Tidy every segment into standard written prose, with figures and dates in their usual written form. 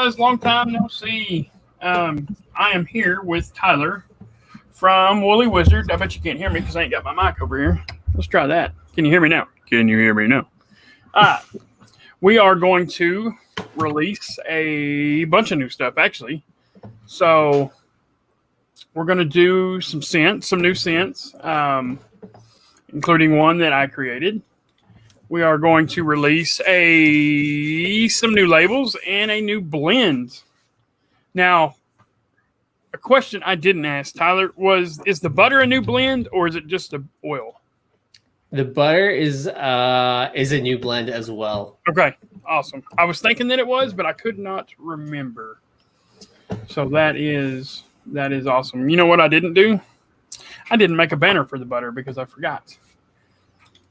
guys, long time no see. I am here with Tyler from Woolly Wizard. I bet you can't hear me because I ain't got my mic over here. Let's try that. Can you hear me now? Can you hear me now? We are going to release a bunch of new stuff, actually. So we're going to do some scents, some new scents, including one that I created. We are going to release some new labels and a new blend. Now, a question I didn't ask, Tyler, is the butter a new blend or is it just the oil? The butter is a new blend as well. Okay, awesome. I was thinking that it was, but I could not remember. So that is awesome. You know what I didn't do? I didn't make a banner for the butter because I forgot.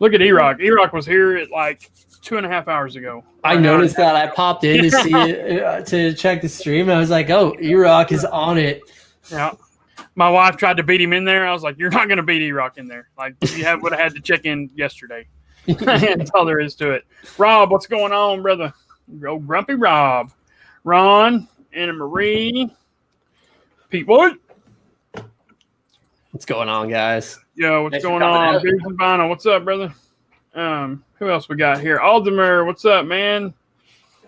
Look at E-Rock. E-Rock was here at like 2.5 hours ago. I noticed that. I popped in to see it, to check the stream. I was like, oh, E-Rock is on it. Yeah. My wife tried to beat him in there. I was like, you're not going to beat E-Rock in there. Like, you would have had to check in yesterday. That's all there is to it. Rob, what's going on, brother? Old Grumpy Rob. Ron, Anna Marie, Pete Wood. What's going on, guys? Yo, what's going on? Beers and Vinyl, what's up, brother? Who else we got here? Aldemer, what's up, man?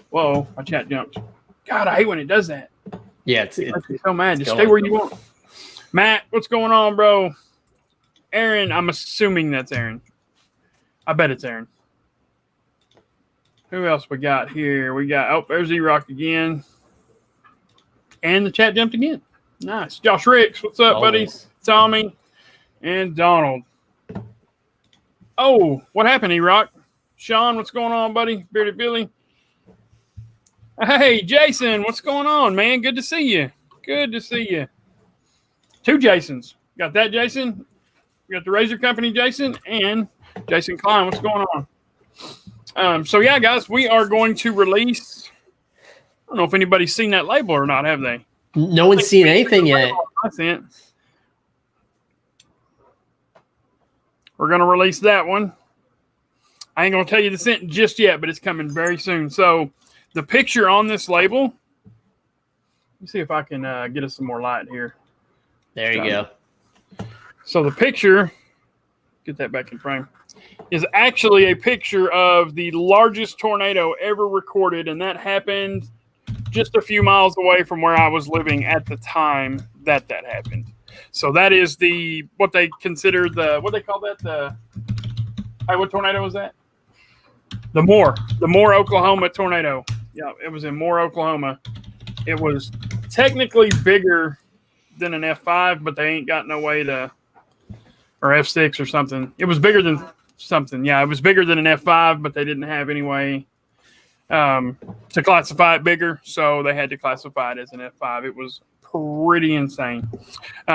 Whoa, my chat jumped. God, I hate when it does that. Yeah, it's so mad. Just stay where you want. Matt, what's going on, bro? Aaron, I'm assuming that's Aaron. I bet it's Aaron. Who else we got here? We got, there's E-Rock again. And the chat jumped again. Nice. Josh Ricks, what's up, buddy? Tommy and Donald. Oh, what happened, E-Rock? Sean, what's going on, buddy? Bearded Billy. Hey, Jason, what's going on, man? Good to see you. Good to see you. 2 Jasons. Got that, Jason? We got the Razor Company, Jason, and Jason Klein. What's going on? So, yeah, guys, we are going to release. I don't know if anybody's seen that label or not, have they? No one's seen anything yet. We're going to release that one. I ain't going to tell you the scent just yet, but it's coming very soon. So the picture on this label, let me see if I can get us some more light here. There you go. So the picture, get that back in frame, is actually a picture of the largest tornado ever recorded, and that happened just a few miles away from where I was living at the time that happened. So that is what they consider what they call that? What tornado was that? The Moore, Oklahoma tornado. Yeah, it was in Moore, Oklahoma. It was technically bigger than an F5, but they ain't got no way to, or F6 or something. It was bigger than something. Yeah, it was bigger than an F5, but they didn't have any way to classify it bigger, so they had to classify it as an F5. It was pretty insane.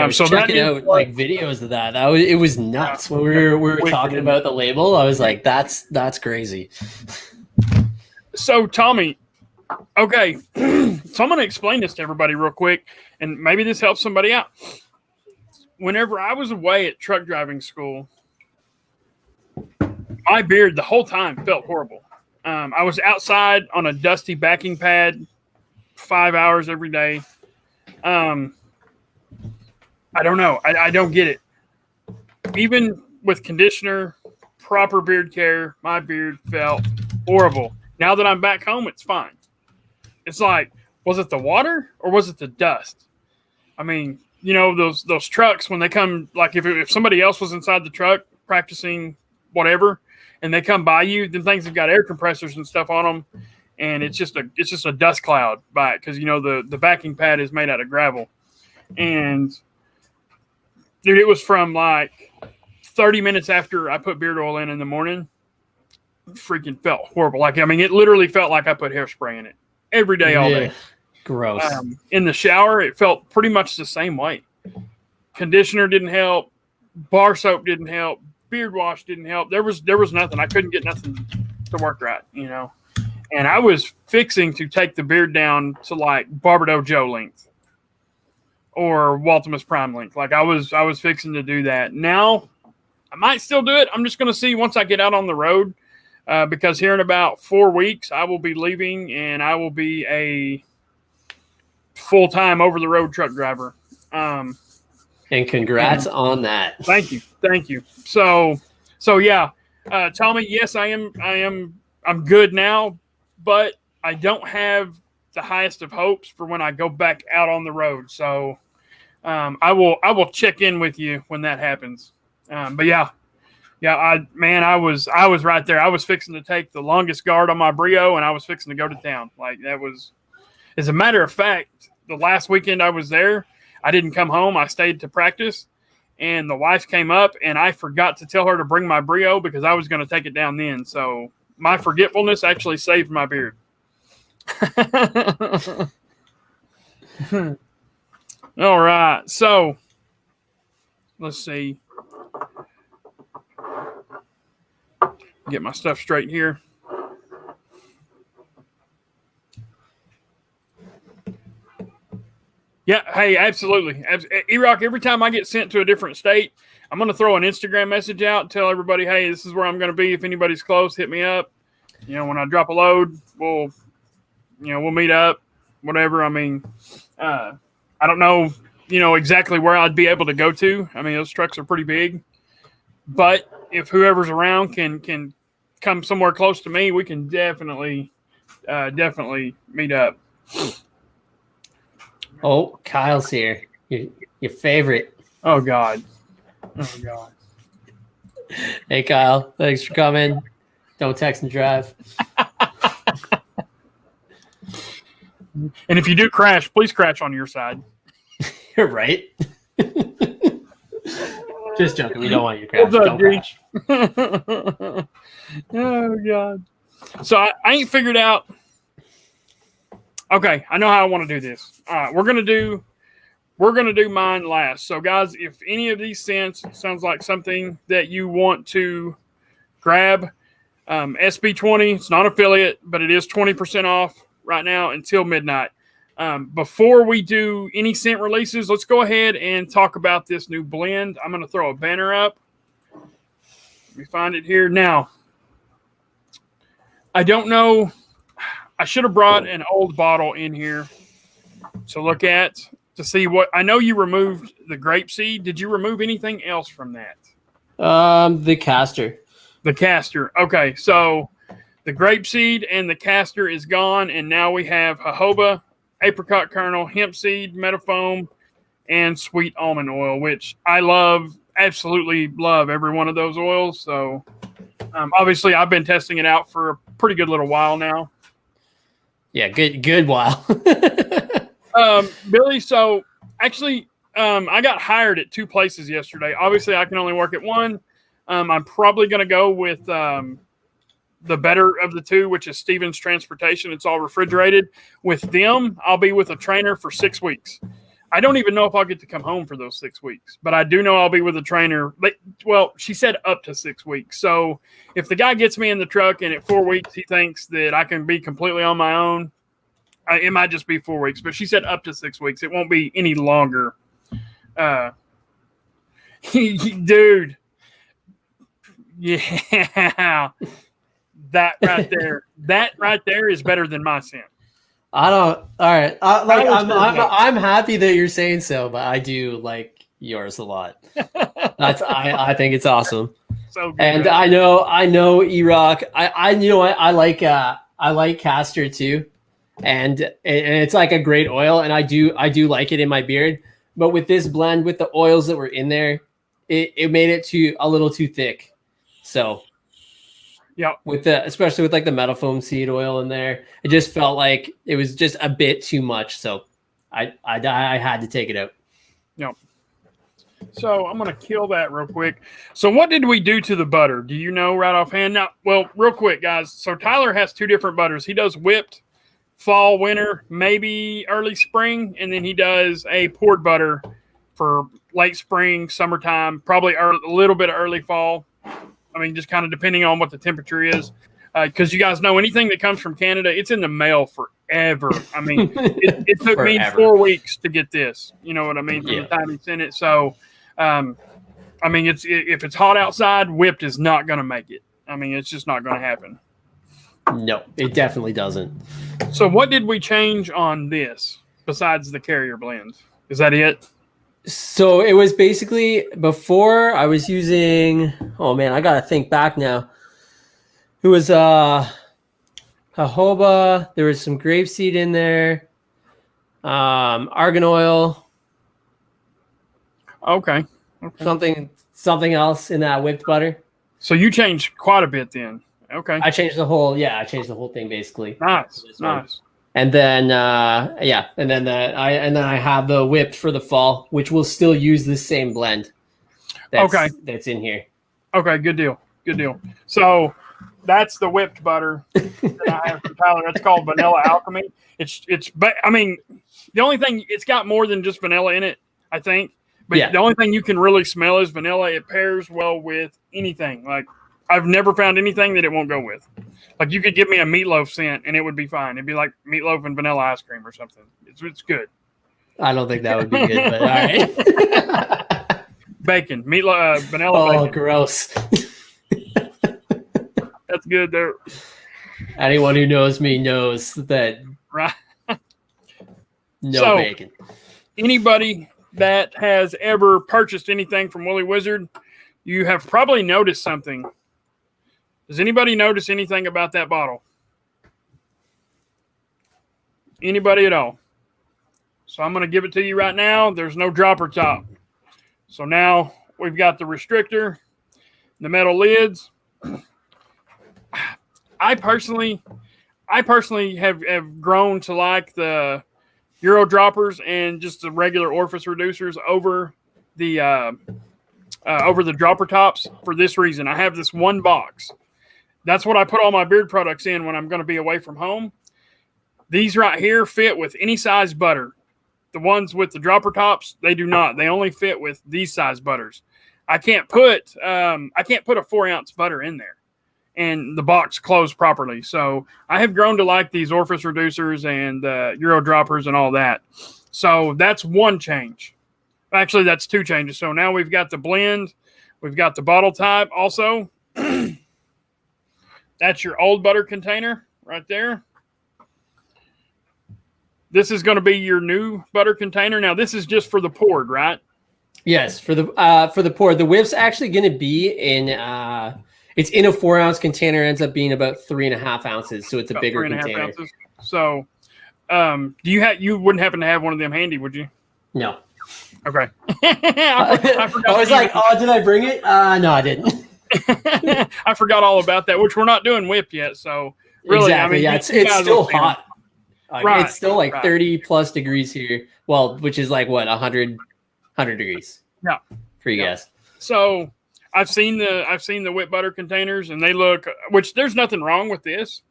So checking out like videos of that. It was nuts. When we were talking about the label, I was like, that's crazy. So Tommy, okay, so I'm going to explain this to everybody real quick, and maybe this helps somebody out. Whenever I was away at truck driving school, my beard the whole time felt horrible. I was outside on a dusty backing pad 5 hours every day. I don't know. I don't get it. Even with conditioner, proper beard care, my beard felt horrible. Now that I'm back home, it's fine. It's like, was it the water or was it the dust? I mean, you know, those trucks, when they come, like if somebody else was inside the truck practicing whatever, and they come by you, then things have got air compressors and stuff on them, and it's just a dust cloud by it because, you know, the backing pad is made out of gravel. And dude, it was from like 30 minutes after I put beard oil in the morning, freaking felt horrible. Like, I mean, it literally felt like I put hairspray in it every day, all day. Gross. In the shower, it felt pretty much the same way. Conditioner didn't help. Bar soap didn't help. Beard wash didn't help. There was nothing. I couldn't get nothing to work right, you know. And I was fixing to take the beard down to like Barbados Joe length or Waltimus Prime length. Like I was fixing to do that. Now I might still do it. I'm just going to see once I get out on the road, because here in about 4 weeks I will be leaving, and I will be full-time over-the-road truck driver. And congrats on that. Thank you. So yeah, Tommy. Yes, I'm good now, but I don't have the highest of hopes for when I go back out on the road. So I will check in with you when that happens. But yeah, I was right there. I was fixing to take the longest guard on my Brio, and I was fixing to go to town. Like that was, as a matter of fact, the last weekend I was there, I didn't come home. I stayed to practice, and the wife came up, and I forgot to tell her to bring my Brio because I was going to take it down then. So my forgetfulness actually saved my beard. All right. So let's see. Get my stuff straight here. Yeah, hey, absolutely. E-Rock, every time I get sent to a different state, I'm going to throw an Instagram message out and tell everybody, hey, this is where I'm going to be. If anybody's close, hit me up. When I drop a load, we'll meet up, whatever. I mean, I don't know, exactly where I'd be able to go to. I mean, those trucks are pretty big. But if whoever's around can come somewhere close to me, we can definitely meet up. Oh, Kyle's here. Your favorite. Oh God. Hey Kyle, thanks for coming. Don't text and drive. And if you do crash, please crash on your side. You're right. Just joking. We don't want you to crash. Don't crash. Oh God. So I ain't figured out. Okay, I know how I want to do this. All right, we're gonna do mine last. So guys, if any of these sounds like something that you want to grab, SB20, it's not affiliate, but it is 20% off right now until midnight. Before we do any scent releases, let's go ahead and talk about this new blend. I'm going to throw a banner up. Let me find it here. Now, I don't know. I should have brought an old bottle in here to look at to see what. I know you removed the grape seed. Did you remove anything else from that? The castor. The castor. Okay, so the grape seed and the castor is gone, and now we have jojoba, apricot kernel, hemp seed, metafoam, and sweet almond oil, which I love, absolutely love every one of those oils. So obviously I've been testing it out for a pretty good little while now. Yeah, good while. Billy, so actually I got hired at 2 places yesterday. Obviously I can only work at one. I'm probably going to go with the better of the 2, which is Stevens Transportation. It's all refrigerated. With them, I'll be with a trainer for 6 weeks. I don't even know if I'll get to come home for those 6 weeks, but I do know I'll be with a trainer. Well, she said up to 6 weeks. So if the guy gets me in the truck and at 4 weeks he thinks that I can be completely on my own, it might just be 4 weeks. But she said up to 6 weeks. It won't be any longer. Dude. Yeah. That right there is better than my scent. I don't. All right. I'm happy that you're saying so, but I do like yours a lot. I think it's awesome. So good, and right? I know E-Rock. I like castor too, and it's like a great oil, and I do like it in my beard. But with this blend, with the oils that were in there, it made it a little too thick. So. Yeah, especially with like the metafoam seed oil in there, it just felt like it was just a bit too much. So I had to take it out. Yeah. So I'm gonna kill that real quick. So what did we do to the butter? Do you know right offhand? Now, well, real quick, guys. So Tyler has 2 different butters. He does whipped fall, winter, maybe early spring, and then he does a poured butter for late spring, summertime, probably a little bit of early fall. I mean, just kind of depending on what the temperature is. Because you guys know anything that comes from Canada, it's in the mail forever. I mean, it took me 4 weeks to get this. You know what I mean? From the time he sent it. So, I mean, if it's hot outside, whipped is not going to make it. I mean, it's just not going to happen. No, it definitely doesn't. So what did we change on this? besides the carrier blend? Is that it? So it was basically before I was using. Oh man, I gotta think back now. It was jojoba. There was some grapeseed in there. Argan oil. Okay. Something else in that whipped butter. So you changed quite a bit then. Okay. I changed the whole thing basically. Nice. And then and then I have the whipped for the fall, which will still use the same blend. That's in here. Okay, good deal. So that's the whipped butter that I have from Tyler. That's called Vanilla Alchemy. I mean, the only thing, it's got more than just vanilla in it, I think. But the only thing you can really smell is vanilla. It pairs well with anything. Like, I've never found anything that it won't go with. Like, you could give me a meatloaf scent and it would be fine. It'd be like meatloaf and vanilla ice cream or something. It's good. I don't think that would be good, but all right. Bacon, meatloaf, vanilla. Oh, bacon. Gross. That's good there. Anyone who knows me knows that. Right. No bacon. Anybody that has ever purchased anything from Woolly Wizard, you have probably noticed something. Does anybody notice anything about that bottle? Anybody at all? So I'm going to give it to you right now. There's no dropper top. So now we've got the restrictor, the metal lids. I personally have grown to like the Euro droppers and just the regular orifice reducers over the dropper tops for this reason. I have this one box. That's what I put all my beard products in when I'm going to be away from home. These right here fit with any size butter. The ones with the dropper tops, they do not. They only fit with these size butters. I can't put a 4-ounce butter in there and the box closed properly. So I have grown to like these orifice reducers and Euro droppers and all that. So that's one change. Actually, that's two changes. So now we've got the blend. We've got the bottle type also. That's your old butter container right there. This is going to be your new butter container. Now, this is just for the poured, right? Yes, for the poured. The whip's actually going to be in it's in a 4-ounce container. Ends up being about 3.5 ounces, so it's a bigger container. Ounces. So, you wouldn't happen to have one of them handy, would you? No. Okay. I was like, oh, did I bring it? No, I didn't. I forgot all about that, which we're not doing whip yet. So really, exactly. I mean, it's still hot. Right. It's still like 30 plus degrees here. Well, which is like what, 100 degrees. Yeah. For you guys. So I've seen the whip butter containers and they look, which there's nothing wrong with this.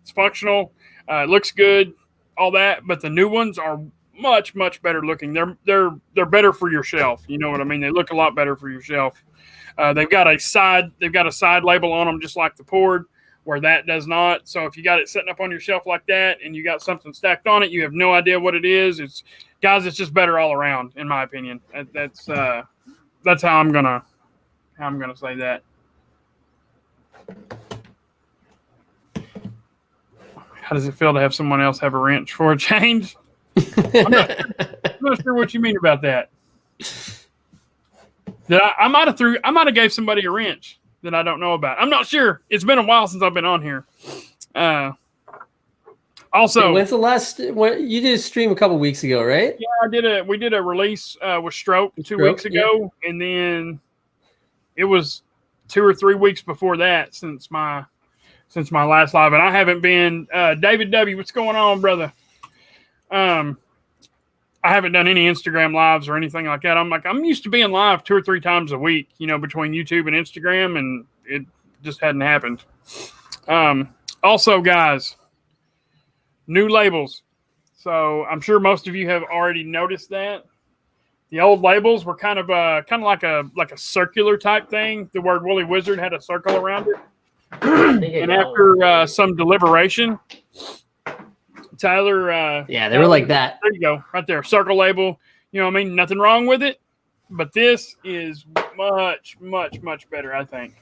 It's functional. It looks good, all that, but the new ones are much, much better looking. They're better for your shelf. You know what I mean? They look a lot better for your shelf. They've got a side label on them, just like the poured, where that does not. So if you got it sitting up on your shelf like that, and you got something stacked on it, you have no idea what it is. It's just better all around, in my opinion. That's how I'm gonna say that. How does it feel to have someone else have a wrench for a change? I'm not sure what you mean about that. I might have gave somebody a wrench that I don't know about. I'm not sure. It's been a while since I've been on here. Also, when's the last? You did a stream a couple weeks ago, right? Yeah, we did a release with Stroke 2 weeks ago, and then it was 2 or 3 weeks before that since my last live, and I haven't been. David W, what's going on, brother? I haven't done any Instagram lives or anything like that. I'm used to being live 2 or 3 times a week, between YouTube and Instagram, and it just hadn't happened. Also, guys, new labels. So I'm sure most of you have already noticed that. The old labels were kind of like a circular type thing. The word Woolly Wizard had a circle around it. And after some deliberation, Tyler, they were like that. There you go, right there, circle label. You know what I mean? Nothing wrong with it, but this is much, much, much better. I think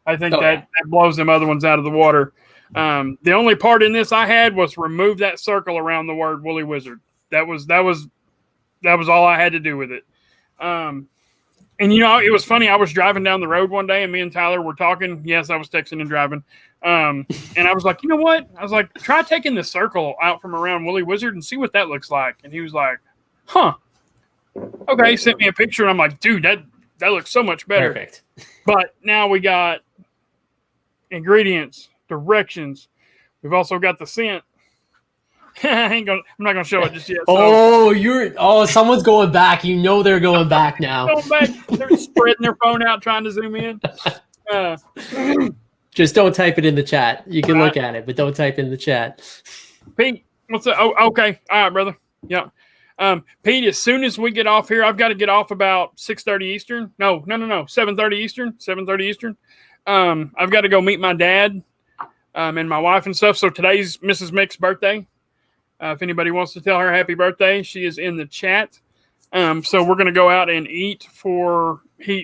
that blows them other ones out of the water. The only part in this I had was remove that circle around the word Woolly Wizard. That was all I had to do with it. And it was funny. I was driving down the road one day, and me and Tyler were talking. Yes, I was texting and driving. And I was like, you know what? I was like, try taking the circle out from around Woolly Wizard and see what that looks like. And he was like, huh. Okay, he sent me a picture, and I'm like, dude, that looks so much better. Perfect. But now we got ingredients, directions. We've also got the scent. I'm not gonna show it just yet. So. Someone's going back. They're going back now. Going back. They're spreading their phone out trying to zoom in. Just don't type it in the chat. You can look at it, but don't type in the chat. Pete, what's up? Oh, okay. All right, brother. Yeah. Pete, as soon as we get off here, I've got to get off about 6:30 Eastern. No, 7:30 Eastern. 7:30 Eastern. I've got to go meet my dad and my wife and stuff. So today's Mrs. Mick's birthday. If anybody wants to tell her happy birthday, she is in the chat. So we're going to go out and eat for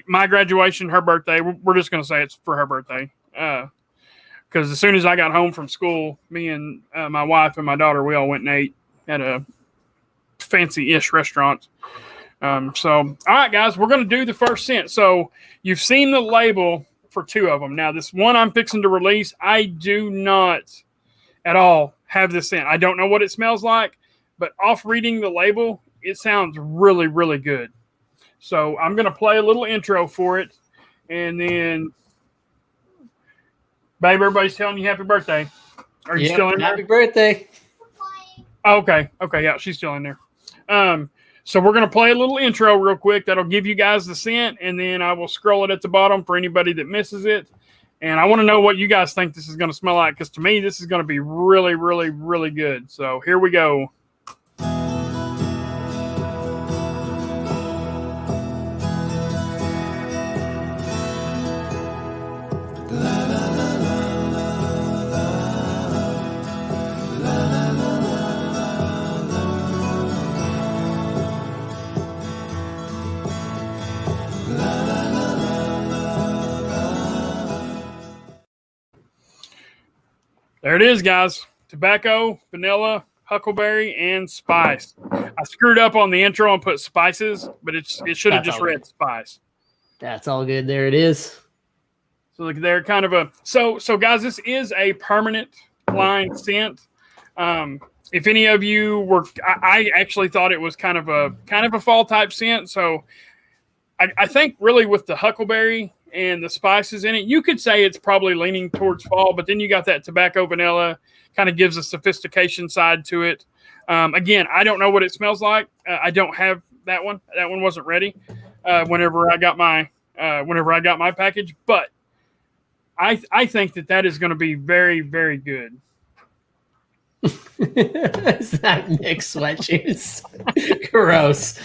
my graduation, her birthday. We're just going to say it's for her birthday. Because as soon as I got home from school, me and my wife and my daughter, we all went and ate at a fancy-ish restaurant. So, all right, guys, we're going to do the first scent. So you've seen the label for two of them. Now, this one I'm fixing to release, I do not at all have this scent. I don't know what it smells like, but off reading the label, it sounds really, really good. So I'm going to play a little intro for it, and then, babe, everybody's telling you happy birthday. Are you still in there? Happy birthday. Okay, yeah, she's still in there. So we're going to play a little intro real quick. That'll give you guys the scent, and then I will scroll it at the bottom for anybody that misses it. And I want to know what you guys think this is going to smell like, because to me, this is going to be really, really, really good. So here we go. There it is, guys. Tobacco, vanilla, huckleberry, and spice. I screwed up on the intro and put spices, but it should have just read spice. That's all good. There it is. So they're kind of a so guys. This is a permanent line scent. If any of you were, I actually thought it was kind of a fall type scent. So I think really with the huckleberry and the spices in it, you could say it's probably leaning towards fall, but then you got that tobacco vanilla, kind of gives a sophistication side to it. Again, I don't know what it smells like. I don't have that one. That one wasn't ready whenever I got my package, but I think that is going to be very, very good. Is that Nick sweat shoes? Gross.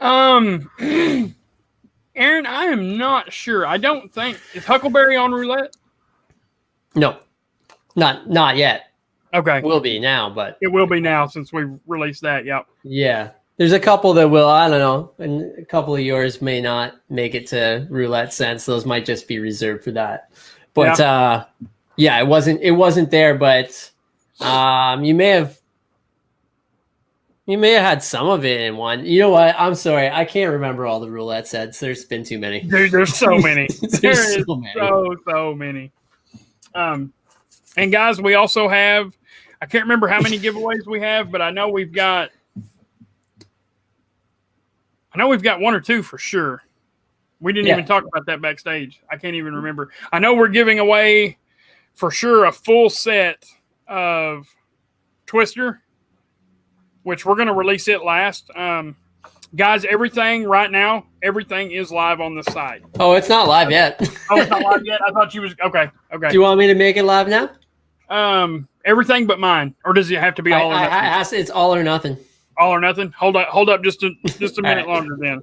Aaron, I am not sure. I don't think is huckleberry on roulette. No, not yet. Okay, will be now, but it will be now since we released that. Yep. Yeah, there's a couple that will. I don't know, and a couple of yours may not make it to roulette scents. Those might just be reserved for that. But yeah, it wasn't there. But you may have had some of it in one. You know what? I'm sorry. I can't remember all the roulette sets. There's been too many. There's so many. There's so many. So many. And guys, we also have, I can't remember how many giveaways we have, but I know we've got one or two for sure. We didn't even talk about that backstage. I can't even remember. I know we're giving away for sure a full set of Twister, which we're going to release it last. Guys, everything is live on the site. Oh, it's not live yet. Oh, it's not live yet? I thought you was, okay. Do you want me to make it live now? Everything but mine. Or does it have to be all or nothing? It's all or nothing. All or nothing? Hold up just a minute longer then.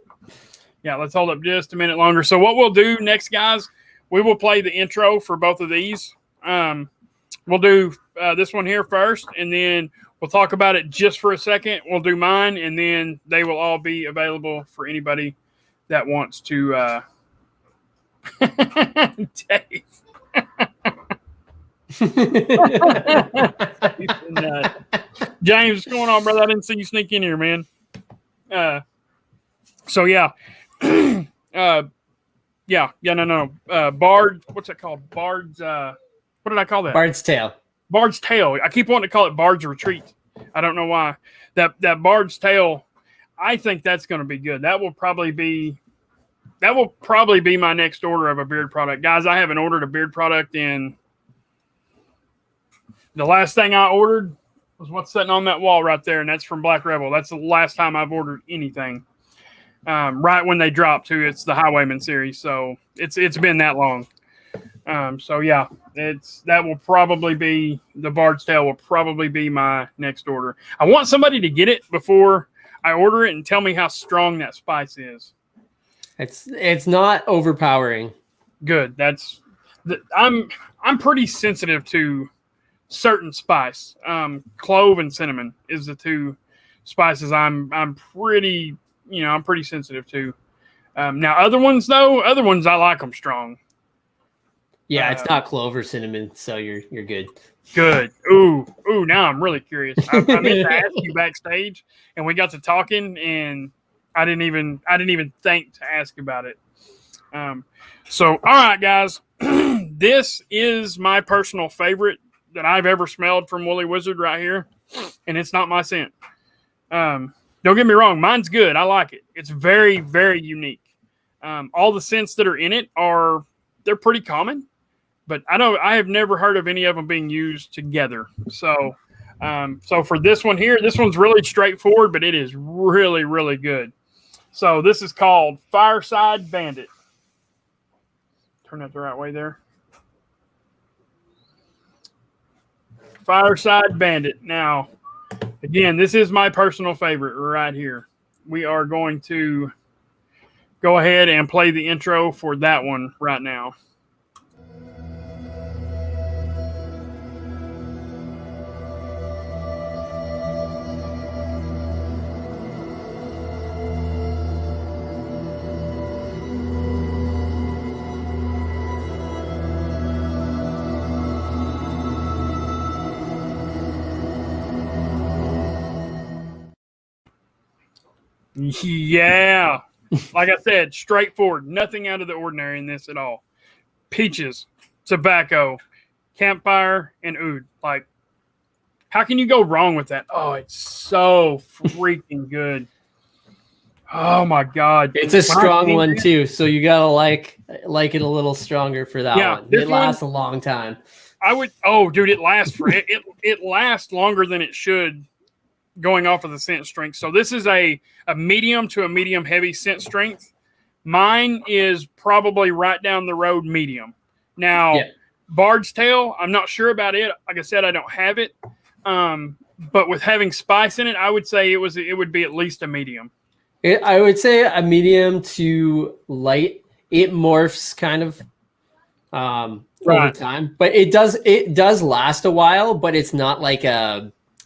Yeah, let's hold up just a minute longer. So what we'll do next, guys, we will play the intro for both of these. We'll do this one here first, and then we'll talk about it just for a second. We'll do mine, and then they will all be available for anybody that wants to. Dave. James, what's going on, brother? I didn't see you sneak in here, man. So yeah, no. Bard, what's that called? Bard's. What did I call that? Bard's Tail. Bard's Tail. I keep wanting to call it Bard's Retreat. I don't know why. That Bard's Tail. I think that's going to be good. That will probably be my next order of a beard product, guys. I haven't ordered a beard product in. The last thing I ordered was what's sitting on that wall right there, and that's from Black Rebel. That's the last time I've ordered anything. Right when they dropped too, it's the Highwayman series, so it's been that long. So yeah, that will probably be the Bard's Tail will probably be my next order. I want somebody to get it before I order it and tell me how strong that spice is. It's not overpowering. Good. I'm pretty sensitive to certain spice. Clove and cinnamon is the two spices I'm pretty sensitive to. Now other ones I like them strong. Yeah, it's not clove or cinnamon, so you're good. Good. Ooh. Now I'm really curious. I meant to ask you backstage, and we got to talking, and I didn't even think to ask about it. So all right, guys, this is my personal favorite that I've ever smelled from Woolly Wizard right here, and it's not my scent. Don't get me wrong, mine's good. I like it. It's very, very unique. All the scents that are in it they're pretty common, but I have never heard of any of them being used together. So for this one here, this one's really straightforward, but it is really, really good. So this is called Fireside Bandit. Turn that the right way there. Fireside Bandit. Now, again, this is my personal favorite right here. We are going to go ahead and play the intro for that one right now. Yeah. Like I said, straightforward. Nothing out of the ordinary in this at all. Peaches, tobacco, campfire, and oud. Like, how can you go wrong with that? Oh, it's so freaking good. Oh, my God. It's a strong one, too, so you got to like it a little stronger for that one. It lasts a long time. Dude, it lasts it lasts longer than it should going off of the scent strength. So this is a medium to a medium heavy scent strength. Mine is probably right down the road medium. Now, Bard's Tail, I'm not sure about it. Like I said, I don't have it. But with having spice in it, I would say it would be at least a medium. I would say a medium to light. It morphs kind of over time, but it does last a while. But it's not like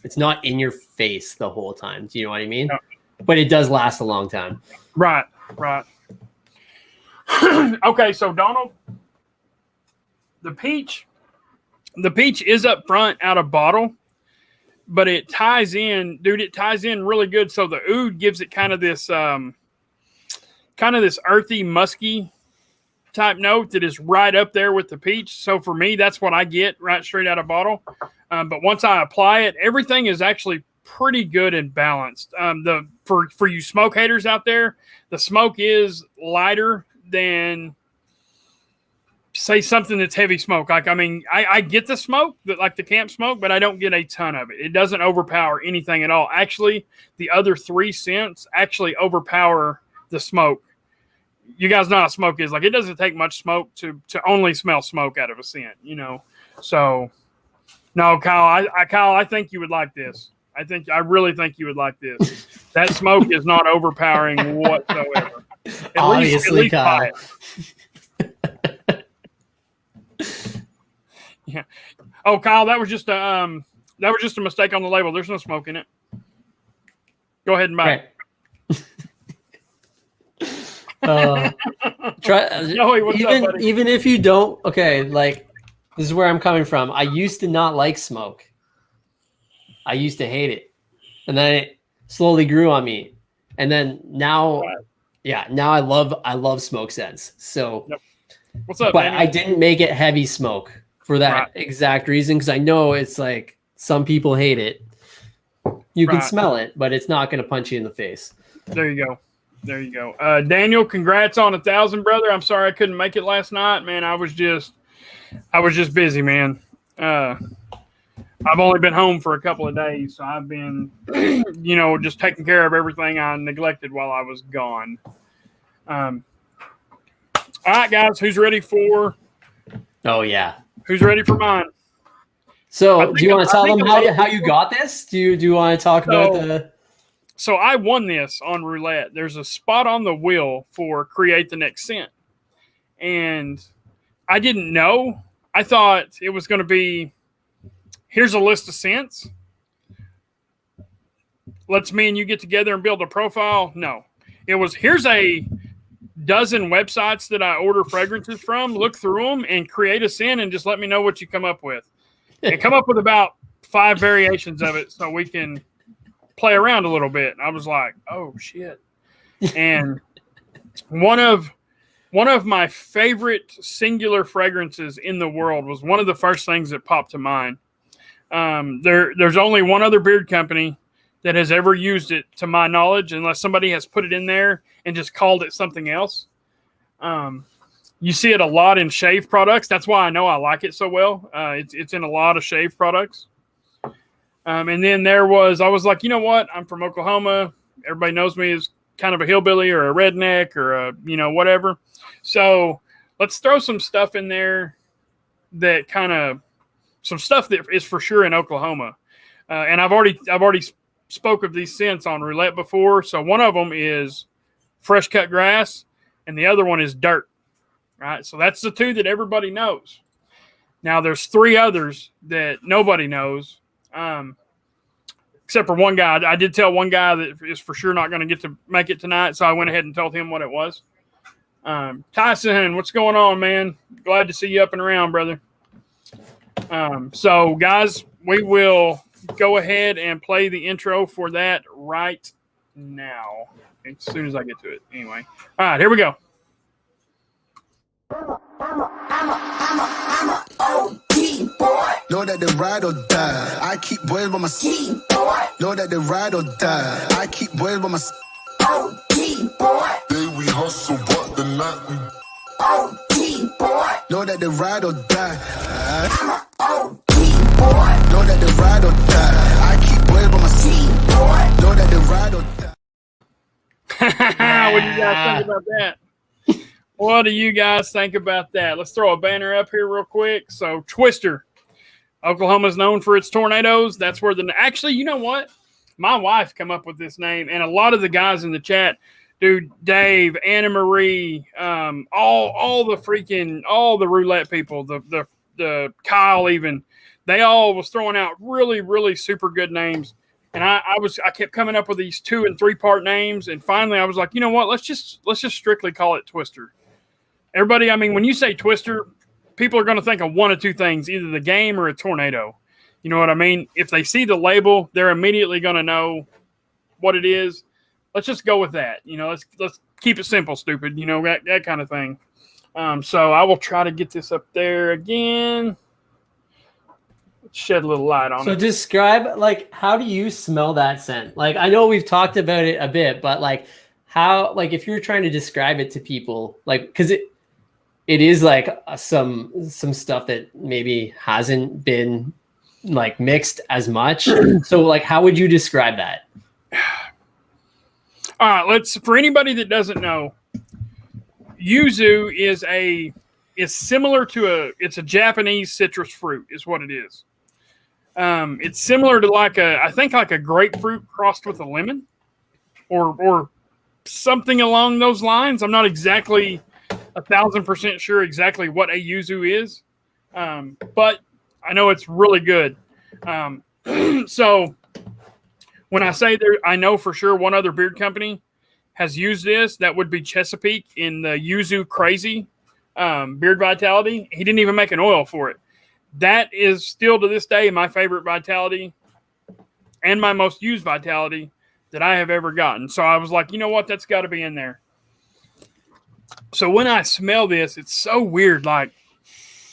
it's not in your face the whole time. Do you know what I mean? No. But it does last a long time. Right. Okay, so Donald, the peach is up front out of bottle, but it ties in, dude. It ties in really good. So the oud gives it kind of this earthy, musky type note that is right up there with the peach. So for me, that's what I get right straight out of bottle. But once I apply it, everything is actually pretty good and balanced. For you smoke haters out there, the smoke is lighter than, say, something that's heavy smoke. Like, I mean, I get the smoke, like the camp smoke, but I don't get a ton of it. It doesn't overpower anything at all. Actually, the other three scents actually overpower the smoke. You guys know how smoke is. Like, it doesn't take much smoke to only smell smoke out of a scent, you know? So, no, Kyle, I think you would like this. I really think you would like this. That smoke is not overpowering whatsoever. Obviously, Kyle. Yeah. Oh, Kyle, that was just a mistake on the label. There's no smoke in it. Go ahead and buy it. Try Joey, what's up, buddy? even if you don't, okay, like This is where I'm coming from. I used to not like smoke. I used to hate it. And then it slowly grew on me. And then now, now I love smoke sense. So, Yep. What's up, but Daniel? I didn't make it heavy smoke for that exact reason, because I know it's like some people hate it. You can smell it, but it's not going to punch you in the face. There you go. There you go. Daniel, congrats on 1,000, brother. I'm sorry I couldn't make it last night, man. I was just busy, man. I've only been home for a couple of days, so I've been, just taking care of everything I neglected while I was gone. All right, guys, who's ready for? Oh yeah. Who's ready for mine? So, do you want to tell them how you got this? Do you want to talk about the? So I won this on roulette. There's a spot on the wheel for create the next scent. And I didn't know. I thought it was going to be, here's a list of scents. Let's me and you get together and build a profile. No. It was, here's a dozen websites that I order fragrances from. Look through them and create a scent and just let me know what you come up with. And come up with about 5 variations of it so we can play around a little bit. I was like, oh shit. And one of my favorite singular fragrances in the world was one of the first things that popped to mind. There's only one other beard company that has ever used it, to my knowledge, unless somebody has put it in there and just called it something else. You see it a lot in shave products. That's why I know I like it so well. It's in a lot of shave products. And then I was like, you know what? I'm from Oklahoma. Everybody knows me as kind of a hillbilly or a redneck or a, whatever. So let's throw some stuff in there that some stuff that is for sure in Oklahoma. And I've already spoke of these scents on roulette before. So one of them is fresh cut grass and the other one is dirt. Right. So that's the 2 that everybody knows. Now there's 3 others that nobody knows. Except for one guy. I did tell one guy that is for sure not going to get to make it tonight, so I went ahead and told him what it was. Tyson, what's going on, man? Glad to see you up and around, brother. So, guys, we will go ahead and play the intro for that right now, as soon as I get to it. Anyway, all right, here we go. I'm a OG boy. Know that they ride or die. I keep boys by my side. Know that they ride or die. I keep boys by my OG boy. Day we hustle, but the night we OG boy. Know that they ride or die. I'm a OG boy. Know that they ride or die. I keep boys by my side. Know that they ride or die. What do you guys think about that? What do you guys think about that? Let's throw a banner up here real quick. So, Twister. Oklahoma's known for its tornadoes. That's where actually, you know what? My wife come up with this name, and a lot of the guys in the chat, dude, Dave, Anna Marie, all the roulette people, the Kyle even, they all was throwing out really, really super good names. And I kept coming up with these 2 and 3 part names, and finally I was like, you know what? Let's just strictly call it Twister. Everybody, I mean, when you say Twister, people are going to think of one of 2 things, either the game or a tornado. You know what I mean? If they see the label, they're immediately going to know what it is. Let's just go with that. Let's keep it simple, stupid. That kind of thing. So I will try to get this up there again. Let's shed a little light on it. So describe, how do you smell that scent? I know we've talked about it a bit, but how, if you're trying to describe it to people, because it is some stuff that maybe hasn't been mixed as much. So how would you describe that? All right, for anybody that doesn't know, yuzu is similar to it's a Japanese citrus fruit is what it is. It's similar to I think a grapefruit crossed with a lemon or something along those lines. I'm not exactly 1,000% sure exactly what a yuzu is, but I know it's really good. So when I say I know for sure one other beard company has used this, that would be Chesapeake in the Yuzu Crazy Beard Vitality. He didn't even make an oil for it. that is still to this day my favorite Vitality and my most used Vitality that I have ever gotten. So I was like, you know what? That's got to be in there. So when I smell this, it's so weird. Like,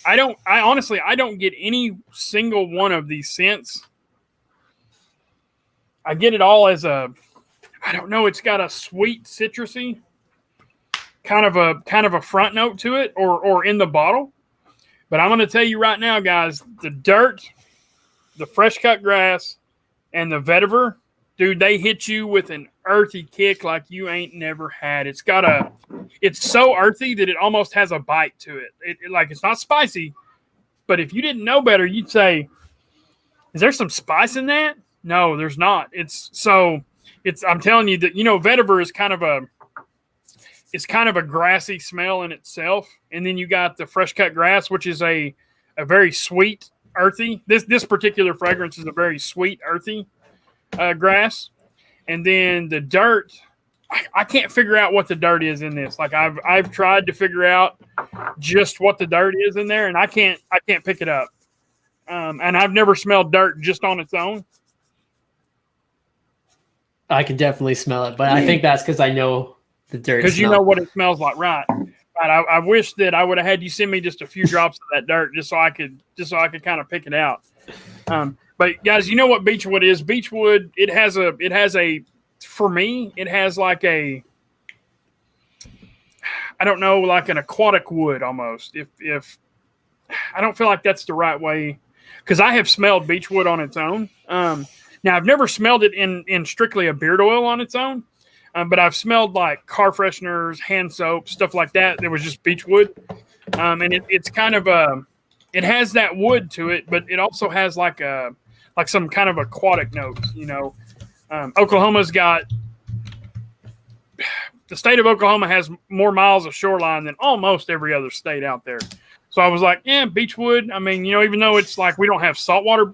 I honestly don't get any single one of these scents. I get it all as I don't know, it's got a sweet citrusy kind of a front note to it, or in the bottle. But I'm going to tell you right now, guys, the dirt, the fresh cut grass, and the vetiver, dude, they hit you with an earthy kick like you ain't never had. It's so earthy that it almost has a bite to it. It's not spicy, but if you didn't know better, you'd say, is there some spice in that? No, there's not. I'm telling you that, vetiver is kind of a grassy smell in itself. And then you got the fresh cut grass, which is a very sweet, earthy. This particular fragrance is a very sweet, earthy grass. And then the dirt, I can't figure out what the dirt is in this. Like I've tried to figure out just what the dirt is in there, and I can't pick it up. And I've never smelled dirt just on its own. I can definitely smell it, but I think that's because I know the dirt. Because you know what it smells like, right? Right. I wish that I would have had you send me just a few drops of that dirt just so I could kind of pick it out. But guys, you know what beechwood is? Beechwood, it has for me, it has like I don't know, like an aquatic wood almost. If I don't feel like that's the right way, because I have smelled beechwood on its own. Now I've never smelled it in strictly a beard oil on its own, but I've smelled like car fresheners, hand soap, stuff like that. There was just beechwood, and it's kind of it has that wood to it, but it also has like some kind of aquatic notes. Oklahoma's got, the state of Oklahoma has more miles of shoreline than almost every other state out there. So I was like, yeah, beechwood. I mean, even though it's like we don't have saltwater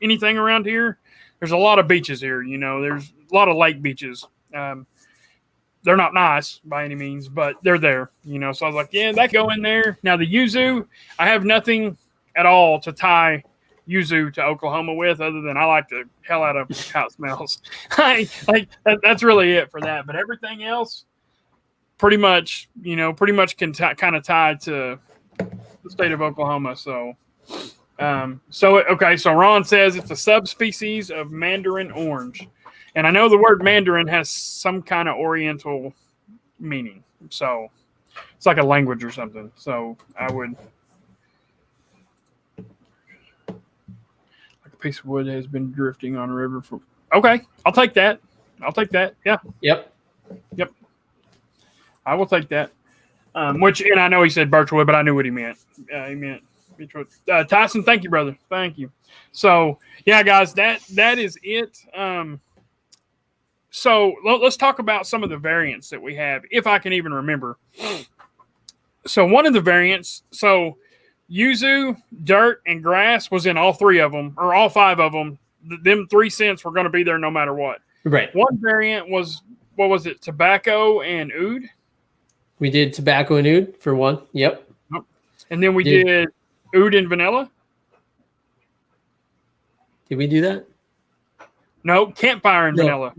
anything around here, there's a lot of beaches here. There's a lot of lake beaches. They're not nice by any means, but they're there. So I was like, yeah, that go in there. Now the yuzu, I have nothing at all to tie yuzu to Oklahoma with, other than I like the hell out of how it smells. That's really it for that. But everything else, pretty much can kind of tie to the state of Oklahoma. So Ron says it's a subspecies of mandarin orange, and I know the word mandarin has some kind of Oriental meaning. So it's like a language or something. So I would. Piece of wood has been drifting on a river for. Okay, I'll take that. Yeah. Yep. I will take that. And I know he said birchwood, but I knew what he meant. He meant birchwood. Tyson, thank you, brother. Thank you. So yeah, guys, that is it. So let's talk about some of the variants that we have, if I can even remember. So one of the variants, yuzu, dirt, and grass was in all three of them, or all five of them. Them 3 scents were going to be there no matter what. Right. One variant was, what was it? Tobacco and oud. We did tobacco and oud for one. Yep. And then we did oud and vanilla. Did we do that? No, campfire and vanilla.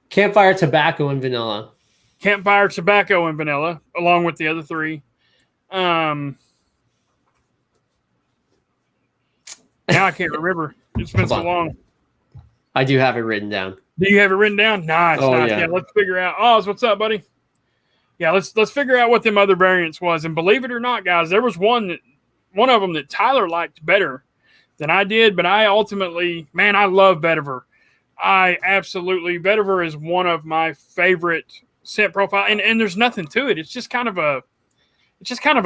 Campfire, tobacco, and vanilla. Campfire, tobacco, and vanilla, along with the other 3. Now I can't remember. It's been so long. I do have it written down. Do you have it written down? Nice. Nice. Yeah, let's figure out. Oz, what's up, buddy? Yeah, let's figure out what them other variants was. And believe it or not, guys, there was one of them that Tyler liked better than I did, but I ultimately, man, I love vetiver. Vetiver is one of my favorite scent profile, and there's nothing to it. It's just kind of a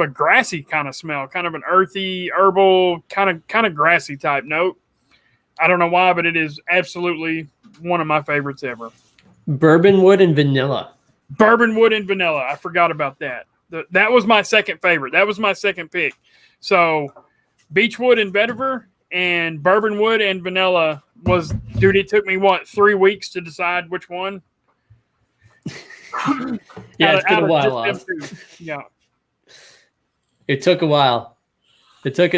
grassy kind of smell, kind of an earthy, herbal, kind of grassy type note. I don't know why, but it is absolutely one of my favorites ever. Bourbon wood and vanilla. Bourbon wood and vanilla. I forgot about that. That was my second favorite. That was my second pick. So beechwood and vetiver and bourbon wood and vanilla was, dude, it took me, 3 weeks to decide which one? Yeah, it's been a while. Yeah. It took a while. It took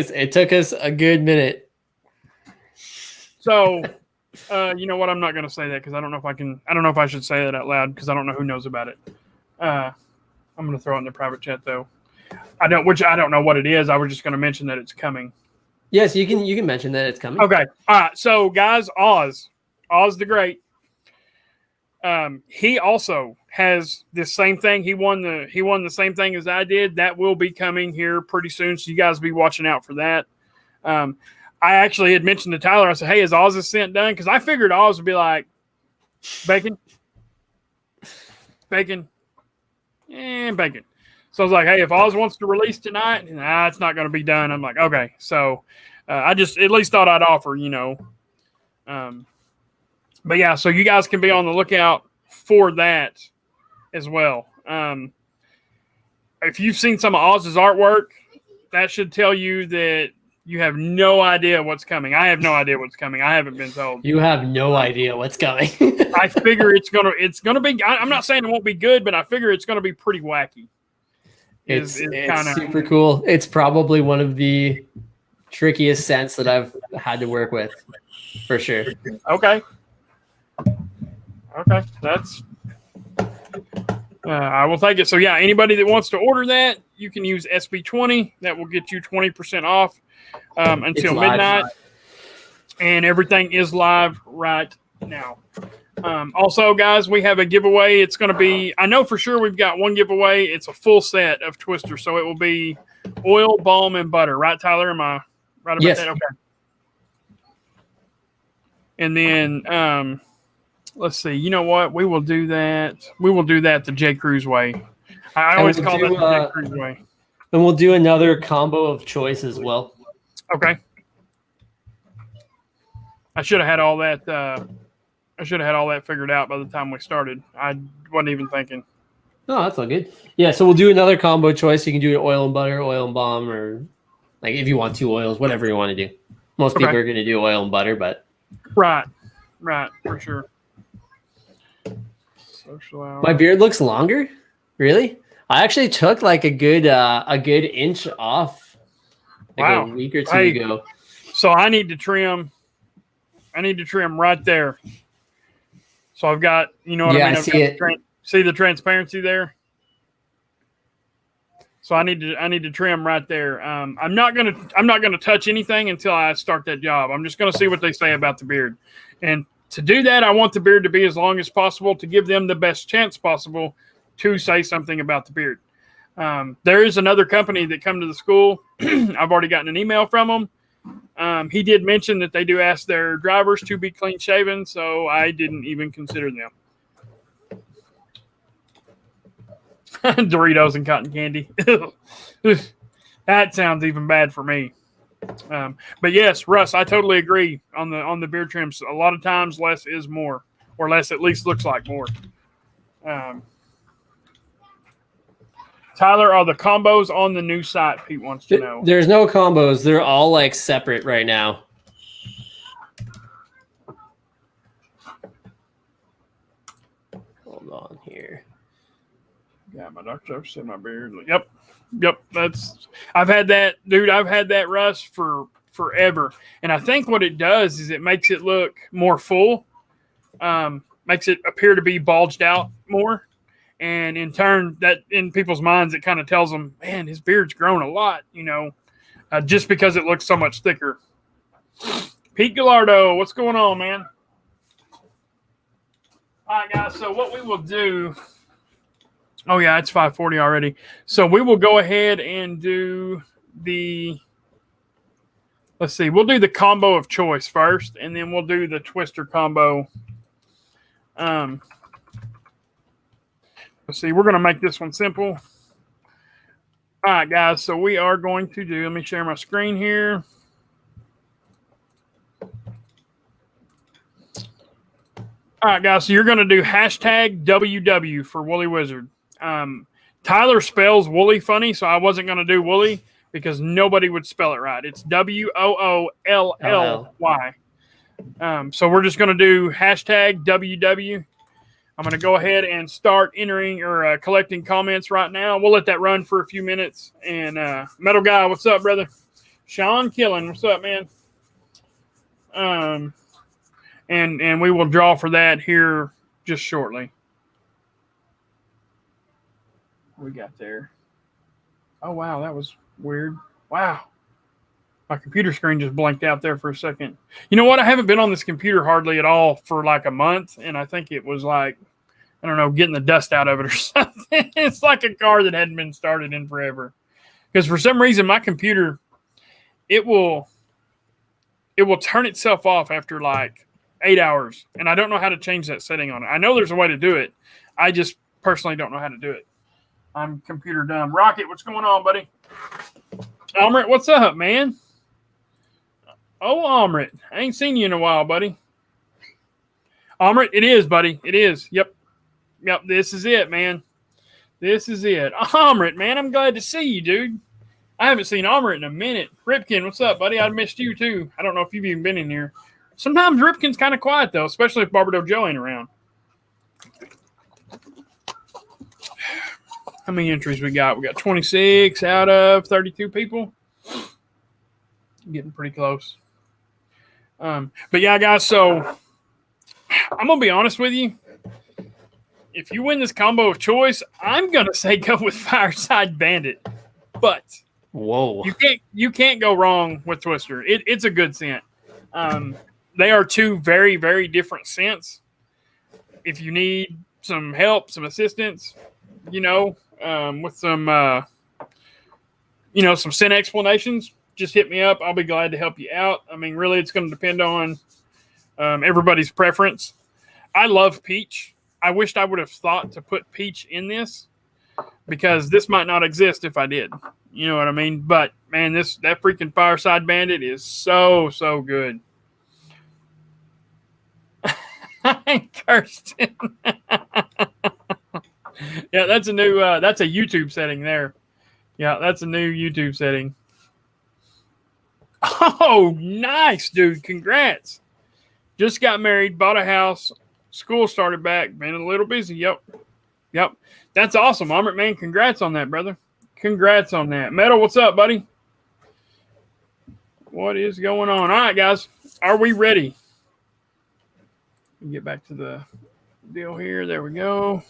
us a good minute. So, you know what? I'm not going to say that because I don't know if I can. I don't know if I should say that out loud because I don't know who knows about it. I'm going to throw it in the private chat though. I don't know what it is. I was just going to mention that it's coming. Yes, you can mention that it's coming. Okay. All right. So, guys, Oz the Great. He also has this same thing. He won the same thing as I did. That will be coming here pretty soon. So you guys be watching out for that. I actually had mentioned to Tyler, I said, hey, is Oz's scent done? Because I figured Oz would be like, bacon. And bacon. So I was like, hey, if Oz wants to release tonight, it's not going to be done. I'm like, okay. So I just at least thought I'd offer, But yeah, so you guys can be on the lookout for that as well. If you've seen some of Oz's artwork, that should tell you that you have no idea what's coming. I have no idea what's coming. I haven't been told. You have no idea what's coming. I figure it's gonna be. I'm not saying it won't be good, but I figure it's gonna be pretty wacky. It's super cool. It's probably one of the trickiest scents that I've had to work with, for sure. Okay, that's. I will take it. So yeah, anybody that wants to order that, you can use SB20. That will get you 20% off until midnight. And everything is live right now. Also, guys, we have a giveaway. It's going to be, I know for sure we've got one giveaway. It's a full set of twisters. So it will be oil, balm, and butter. Right, Tyler? Am I right about that? Okay. And then, let's see. You know what? We will do that. We will do that the J. Cruz way. I always call that the J. Cruz way. And we'll do another combo of choice as well. Okay. I should have had all that. I should have had all that figured out by the time we started. I wasn't even thinking. Oh, that's all good. Yeah, so we'll do another combo choice. You can do oil and butter, oil and balm, or like if you want 2 oils, whatever you want to do. Most people are going to do oil and butter, but right, for sure. Social hour. My beard looks longer. Really? I actually took like a good inch off a week or two ago. So I need to trim. Right there. So I've got, you know what I mean? I see it. See the transparency there? So I need to trim right there. I'm not gonna touch anything until I start that job. I'm just gonna see what they say about the beard. And to do that, I want the beard to be as long as possible to give them the best chance possible to say something about the beard. There is another company that come to the school. I've already gotten an email from them. He did mention that they do ask their drivers to be clean shaven, so I didn't even consider them. Doritos and cotton candy. That sounds even bad for me. But yes, Russ, I totally agree on the beard trims. A lot of times less is more, or less at least looks like more. Tyler, are the combos on the new site? Pete wants to know. There's no combos. They're all like separate right now. Hold on here. Yeah, my doctor said my beard. Yep. I've had that, dude. I've had that, Russ, for forever. And I think what it does is it makes it look more full, makes it appear to be bulged out more. And in turn, that in people's minds, it kind of tells them, man, his beard's grown a lot, just because it looks so much thicker. Pete Gallardo, what's going on, man? All right, guys. So what we will do. Oh, yeah, it's 5:40 already. So we will go ahead and do let's see. We'll do the combo of choice first, and then we'll do the twister combo. Let's see, we're going to make this one simple. All right, guys, so we are going to let me share my screen here. All right, guys, so you're going to do hashtag WW for Woolly Wizard. Tyler spells Woolly funny, so I wasn't going to do Woolly because nobody would spell it right. It's WOOLLY. So we're just going to do hashtag WW. I'm going to go ahead and start entering or collecting comments right now. We'll let that run for a few minutes. And Metal Guy, what's up, brother? Sean Killen, what's up, man? And we will draw for that here just shortly. What we got there? Oh wow, that was weird. Wow. My computer screen just blanked out there for a second. You know what? I haven't been on this computer hardly at all for like a month, and I think it was like, I don't know, getting the dust out of it or something. It's like a car that hadn't been started in forever. Because for some reason, my computer, it will turn itself off after like 8 hours, and I don't know how to change that setting on it. I know there's a way to do it. I just personally don't know how to do it. I'm computer dumb. Rocket, what's going on, buddy? Almrit, what's up, man? Oh, Almrit, I ain't seen you in a while, buddy. Almrit, it is, buddy. It is. Yep. This is it, man. This is it. Almrit, man, I'm glad to see you, dude. I haven't seen Almrit in a minute. Ripkin, what's up, buddy? I missed you, too. I don't know if you've even been in here. Sometimes Ripkin's kind of quiet, though, especially if Barbados Joe ain't around. How many entries we got? We got 26 out of 32 people. Getting pretty close. But yeah, guys, so I'm going to be honest with you. If you win this combo of choice, I'm going to say go with Fireside Bandit. But whoa, you can't go wrong with Twister. It's a good scent. They are two very, very different scents. If you need some help, some assistance, with some, some scent explanations, just hit me up. I'll be glad to help you out. I mean, really, it's going to depend on everybody's preference. I love peach. I wished I would have thought to put peach in this because this might not exist if I did. You know what I mean? But, man, that freaking Fireside Bandit is so, so good. Kirsten. Yeah, that's a new that's a YouTube setting there. Yeah, that's a new YouTube setting. Oh, nice, dude. Congrats. Just got married, bought a house, school started back, been a little busy. Yep. That's awesome, Almrit, man. Congrats on that, brother. Congrats on that. Metal, what's up, buddy? What is going on? All right, guys. Are we ready? Get back to the deal here. There we go.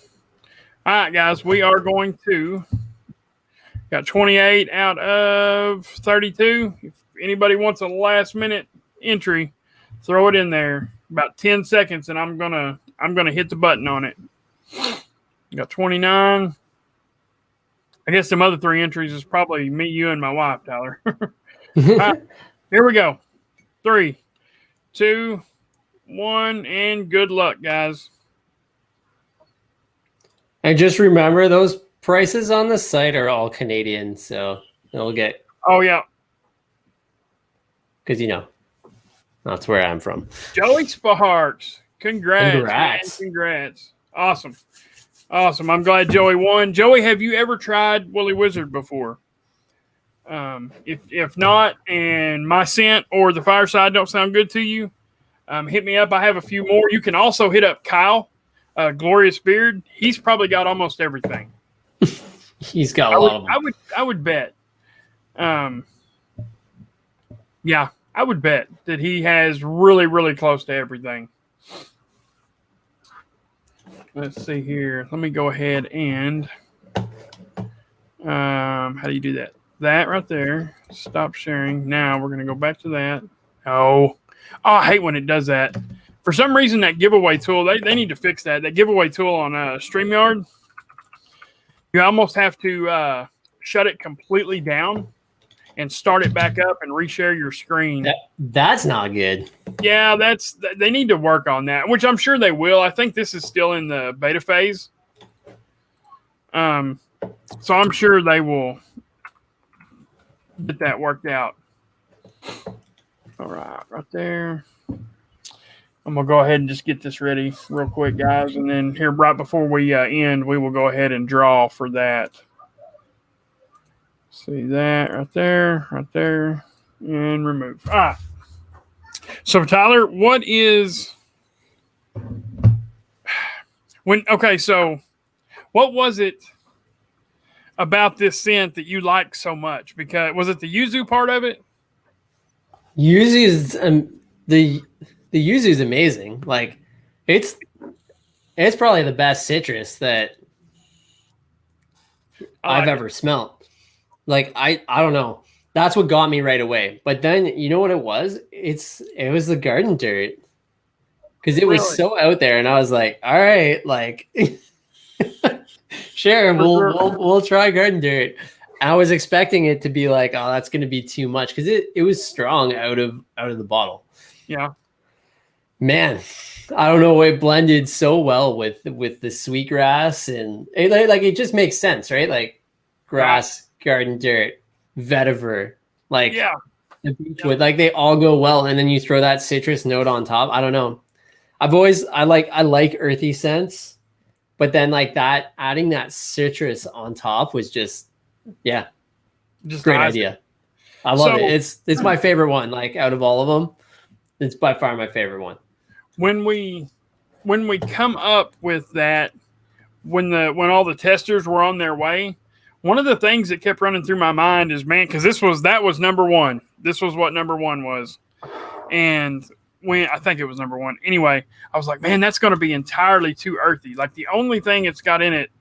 All right, guys, we are going to got 28 out of 32. If anybody wants a last minute entry, throw it in there. About 10 seconds, and I'm gonna hit the button on it. Got 29. I guess some other 3 entries is probably me, you, and my wife, Tyler. All right, here we go. 3, 2, 1, and good luck, guys. And just remember, those prices on the site are all Canadian, so it'll get. Oh yeah, because that's where I'm from. Joey Sparks, congrats. Awesome. I'm glad Joey won. Joey, have you ever tried Woolly Wizard before? If not, and my scent or the Fireside don't sound good to you, hit me up. I have a few more. You can also hit up Kyle, Glorious Beard. He's probably got almost everything. He's got a lot of them. I would bet. Yeah, I would bet that he has really, really close to everything. Let's see here. Let me go ahead and how do you do that? That right there. Stop sharing. Now we're going to go back to that. Oh, I hate when it does that. For some reason, that giveaway tool, they need to fix that. That giveaway tool on StreamYard, you almost have to shut it completely down and start it back up and reshare your screen. That's not good. Yeah, they need to work on that, which I'm sure they will. I think this is still in the beta phase. So I'm sure they will get that worked out. All right there. I'm going to go ahead and just get this ready real quick, guys. And then here right before we end, we will go ahead and draw for that. See that right there, and remove. All right. So, Tyler, what was it about this scent that you like so much? Because was it the yuzu part of it? Yuzu is the yuzu is amazing. Like it's probably the best citrus that I've ever smelled. Like I don't know. That's what got me right away. But then you know what it was? It was the garden dirt. Because it was so out there, and I was like, all right, like sure, we'll try garden dirt. I was expecting it to be like, oh, that's gonna be too much because it was strong out of the bottle. Yeah. Man, I don't know. It blended so well with the sweetgrass, and it just makes sense, right? Like grass, garden dirt, vetiver, like the beechwood, like they all go well. And then you throw that citrus note on top. I don't know. I like earthy scents, but then like that adding that citrus on top was just great idea. I love it. It's my favorite one. Like out of all of them, it's by far my favorite one. When we come up with that, when all the testers were on their way, one of the things that kept running through my mind is, man, because that was number one. This was what number one was, and when I think it was number one. Anyway, I was like, man, that's going to be entirely too earthy. Like the only thing it's got in it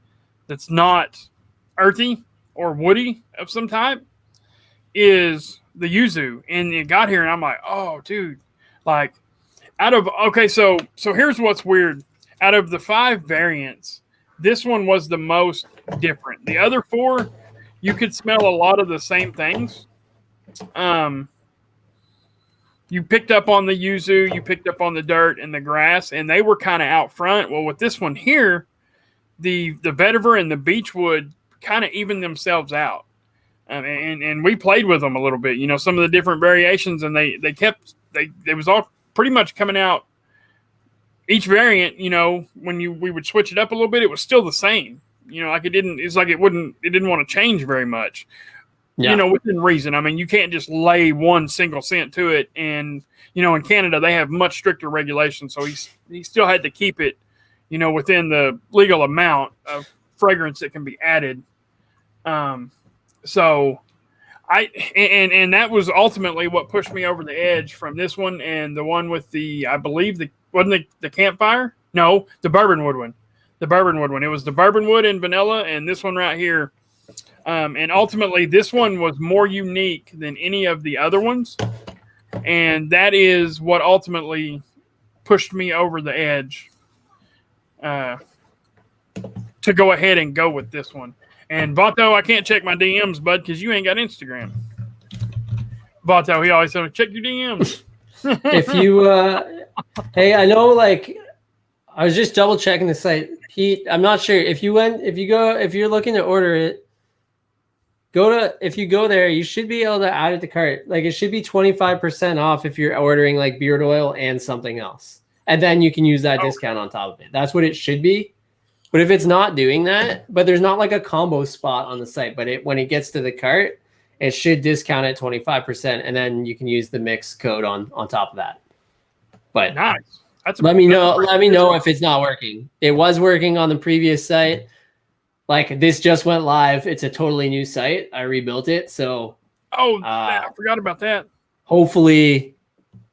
that's not earthy or woody of some type is the yuzu. And it got here, and I'm like, oh, dude, like so here's what's weird. Out of the 5 variants, this one was the most different. The other 4, you could smell a lot of the same things. You picked up on the yuzu, you picked up on the dirt and the grass, and they were kind of out front. Well, with this one here, the vetiver and the beechwood kind of even themselves out. And we played with them a little bit, some of the different variations, and they was all pretty much coming out. Each variant, when we would switch it up a little bit, it was still the same. Like it didn't want to change very much. Yeah. Within reason. I mean, you can't just lay one single scent to it. And, in Canada, they have much stricter regulations. So he still had to keep it, within the legal amount of fragrance that can be added. So and that was ultimately what pushed me over the edge from this one and the one with wasn't the campfire? No, the bourbon wood one. The bourbon wood one. It was the bourbon wood and vanilla, and this one right here. And ultimately, this one was more unique than any of the other ones. And that is what ultimately pushed me over the edge to go ahead and go with this one. And Vato, I can't check my DMs, bud, because you ain't got Instagram. Vato, he always said, check your DMs. If you, hey, I know, like, I was just double checking the site. Pete, I'm not sure if you're looking to order it, if you go there, you should be able to add it to cart. Like it should be 25% off if you're ordering like beard oil and something else. And then you can use that discount on top of it. That's what it should be. But if it's not doing that, but there's not like a combo spot on the site, but when it gets to the cart, it should discount at 25%. And then you can use the mix code on top of that. But nice. Let me know if it's not working. It was working on the previous site. Like this just went live. It's a totally new site. I rebuilt it. So I forgot about that. Hopefully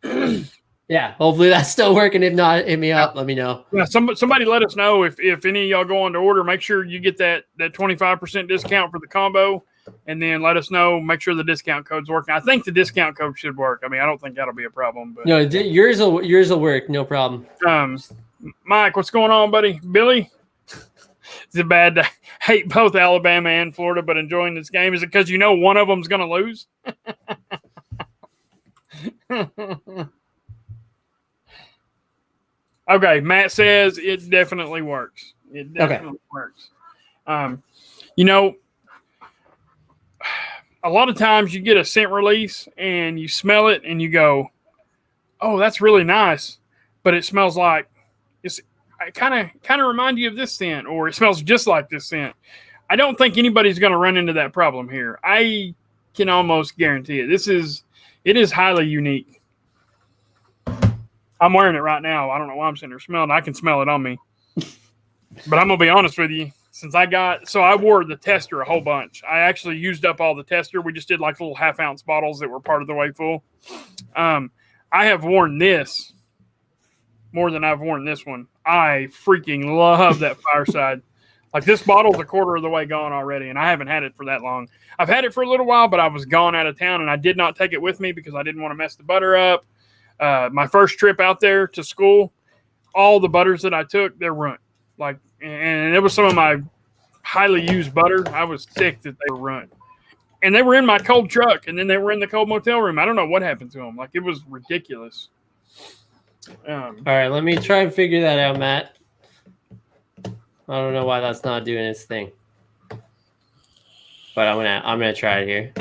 that's still working. If not, hit me up. Let me know. Yeah, somebody let us know if any of y'all go on to order. Make sure you get that 25% discount for the combo, and then let us know. Make sure the discount code's working. I think the discount code should work. I mean, I don't think that'll be a problem. But no, yours will work. No problem. Mike, what's going on, buddy? Billy? Is it bad to hate both Alabama and Florida, but enjoying this game? Is it because one of them's going to lose? Okay, Matt says it definitely works. It definitely works. A lot of times you get a scent release and you smell it and you go, oh, that's really nice. But it smells like it kind of reminds you of this scent, or it smells just like this scent. I don't think anybody's going to run into that problem here. I can almost guarantee it. It is highly unique. I'm wearing it right now. I don't know why I'm sitting there smelling. I can smell it on me. But I'm going to be honest with you. since I wore the tester a whole bunch. I actually used up all the tester. We just did like little 1/2 ounce bottles that were part of the way full. I have worn this more than I've worn this one. I freaking love that Fireside. Like this bottle's a quarter of the way gone already, and I haven't had it for that long. I've had it for a little while, but I was gone out of town, and I did not take it with me because I didn't want to mess the butter up. My first trip out there to school, all the butters that I took, they're ruined. Like, and it was some of my highly used butter. I was sick that they were ruined. And they were in my cold truck, and then they were in the cold motel room. I don't know what happened to them. Like, it was ridiculous. All right, let me try and figure that out, Matt. I don't know why that's not doing its thing, but I'm gonna try it here.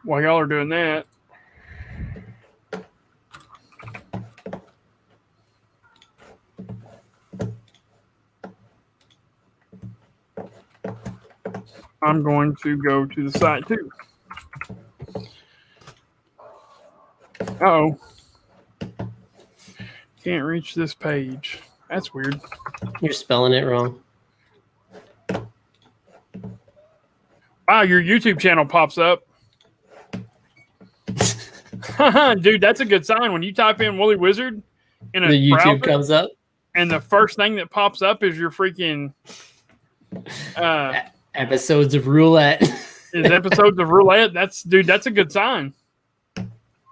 While y'all are doing that, I'm going to go to the site too. Uh-oh. Can't reach this page. That's weird. You're spelling it wrong. Wow, your YouTube channel pops up. Dude, that's a good sign. When you type in Woolly Wizard in a the YouTube browser, comes up, and the first thing that pops up is your freaking episodes of Roulette. is episodes of Roulette. That's a good sign.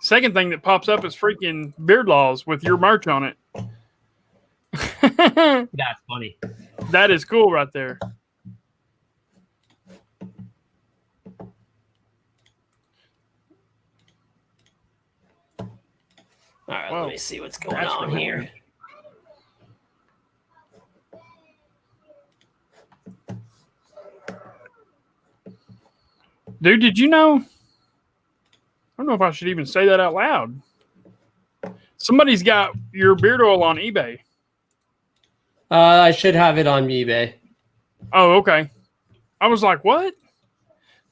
Second thing that pops up is freaking Beard Laws with your merch on it. That's funny. That is cool right there. All right, Whoa. let me see what's going on here. Dude, did you know? I don't know if I should even say that out loud. Somebody's got your beard oil on eBay. I should have it on eBay. Oh, okay. I was like, what?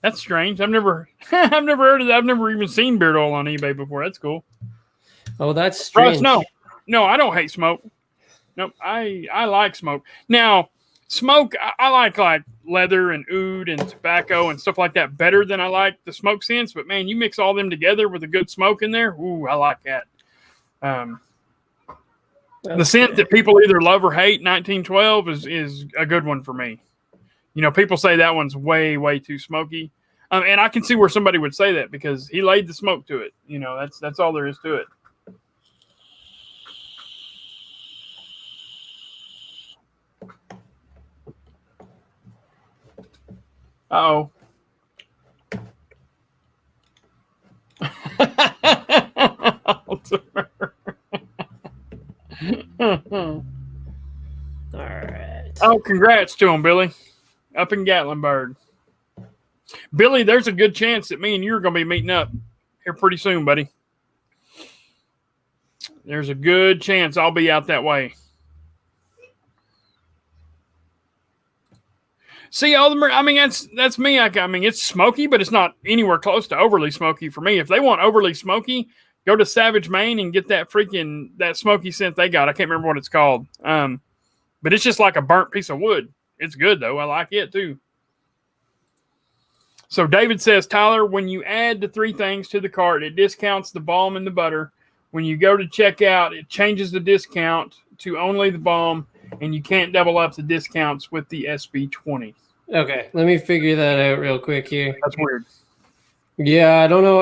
That's strange. I've never heard of that. I've never even seen beard oil on eBay before. That's cool. Oh, that's strange. Russ, no, I don't hate smoke. Nope, I like smoke. Now, smoke, I like leather and oud and tobacco and stuff like that better than I like the smoke scents. But man, you mix all them together with a good smoke in there. Ooh, I like that. The scent that people either love or hate, 1912 is a good one for me. You know, people say that one's way, way too smoky. And I can see where somebody would say that because he laid the smoke to it. You know, that's all there is to it. Uh-oh. All right. Oh, congrats to him, Billy. Up in Gatlinburg. Billy, there's a good chance that me and you are going to be meeting up here pretty soon, buddy. There's a good chance I'll be out that way. See, I mean, that's me. I mean, it's smoky, but it's not anywhere close to overly smoky for me. If they want overly smoky, go to Savage Maine and get that smoky scent they got. I can't remember what it's called. But it's just like a burnt piece of wood. It's good, though. I like it, too. So David says, Tyler, when you add the 3 things to the cart, it discounts the balm and the butter. When you go to checkout, it changes the discount to only the balm, and you can't double up the discounts with the SB20. Okay, let me figure that out real quick here. That's weird. Yeah, I don't know.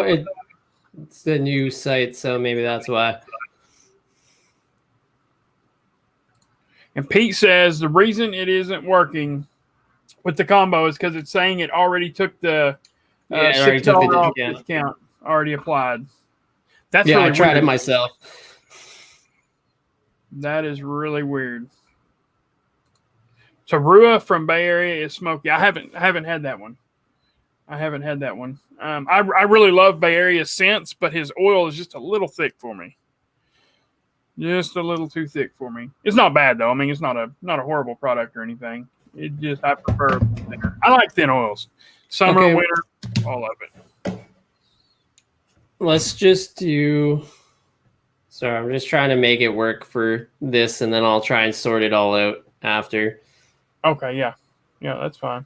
It's the new site, so maybe that's why. And Pete says the reason it isn't working with the combo is because it's saying it already took the $6 off discount already applied. That's really I tried weird. it myself. That is really weird. So Rua from Bay Area is smoky. I haven't had that one. I really love Bay Area scents, but his oil is just a little thick for me. Just a little too thick for me. It's not bad though. I mean, it's not a horrible product or anything. It just I prefer thinner. I like thin oils. Summer, winter, all of it. Let's just do. Sorry, I'm just trying to make it work for this, and then I'll try and sort it all out. after. Okay, yeah. Yeah, that's fine.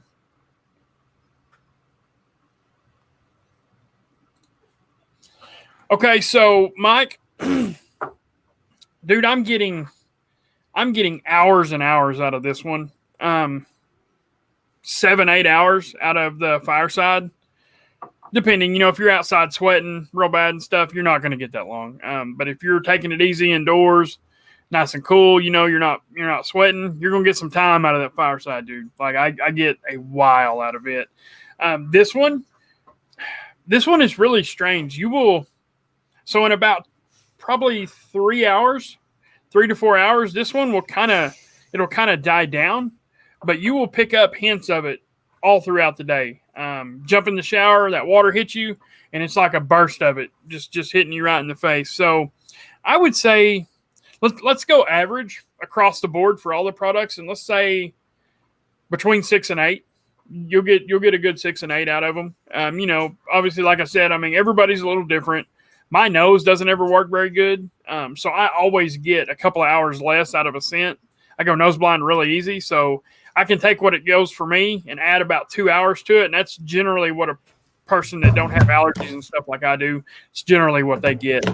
Okay, so Mike, dude, I'm getting hours and hours out of this one. 7-8 hours out of the fireside. Depending, if you're outside sweating real bad and stuff, you're not going to get that long. But if you're taking it easy indoors, nice and cool, you're not sweating, you're going to get some time out of that fireside, dude. Like I get a while out of it. This one is really strange. So in about probably 3 hours, 3 to 4 hours, this one will it'll kind of die down, but you will pick up hints of it all throughout the day. Jump in the shower, that water hits you, and it's like a burst of it, just hitting you right in the face. So I would say let's go average across the board for all the products, and let's say between 6 and 8. You'll get a good 6 and 8 out of them. Obviously, like I said, everybody's a little different. My nose doesn't ever work very good, so I always get a couple of hours less out of a scent. I go nose blind really easy, so I can take what it goes for me and add about 2 hours to it, and that's generally what a person that don't have allergies and stuff like I do, it's generally what they get.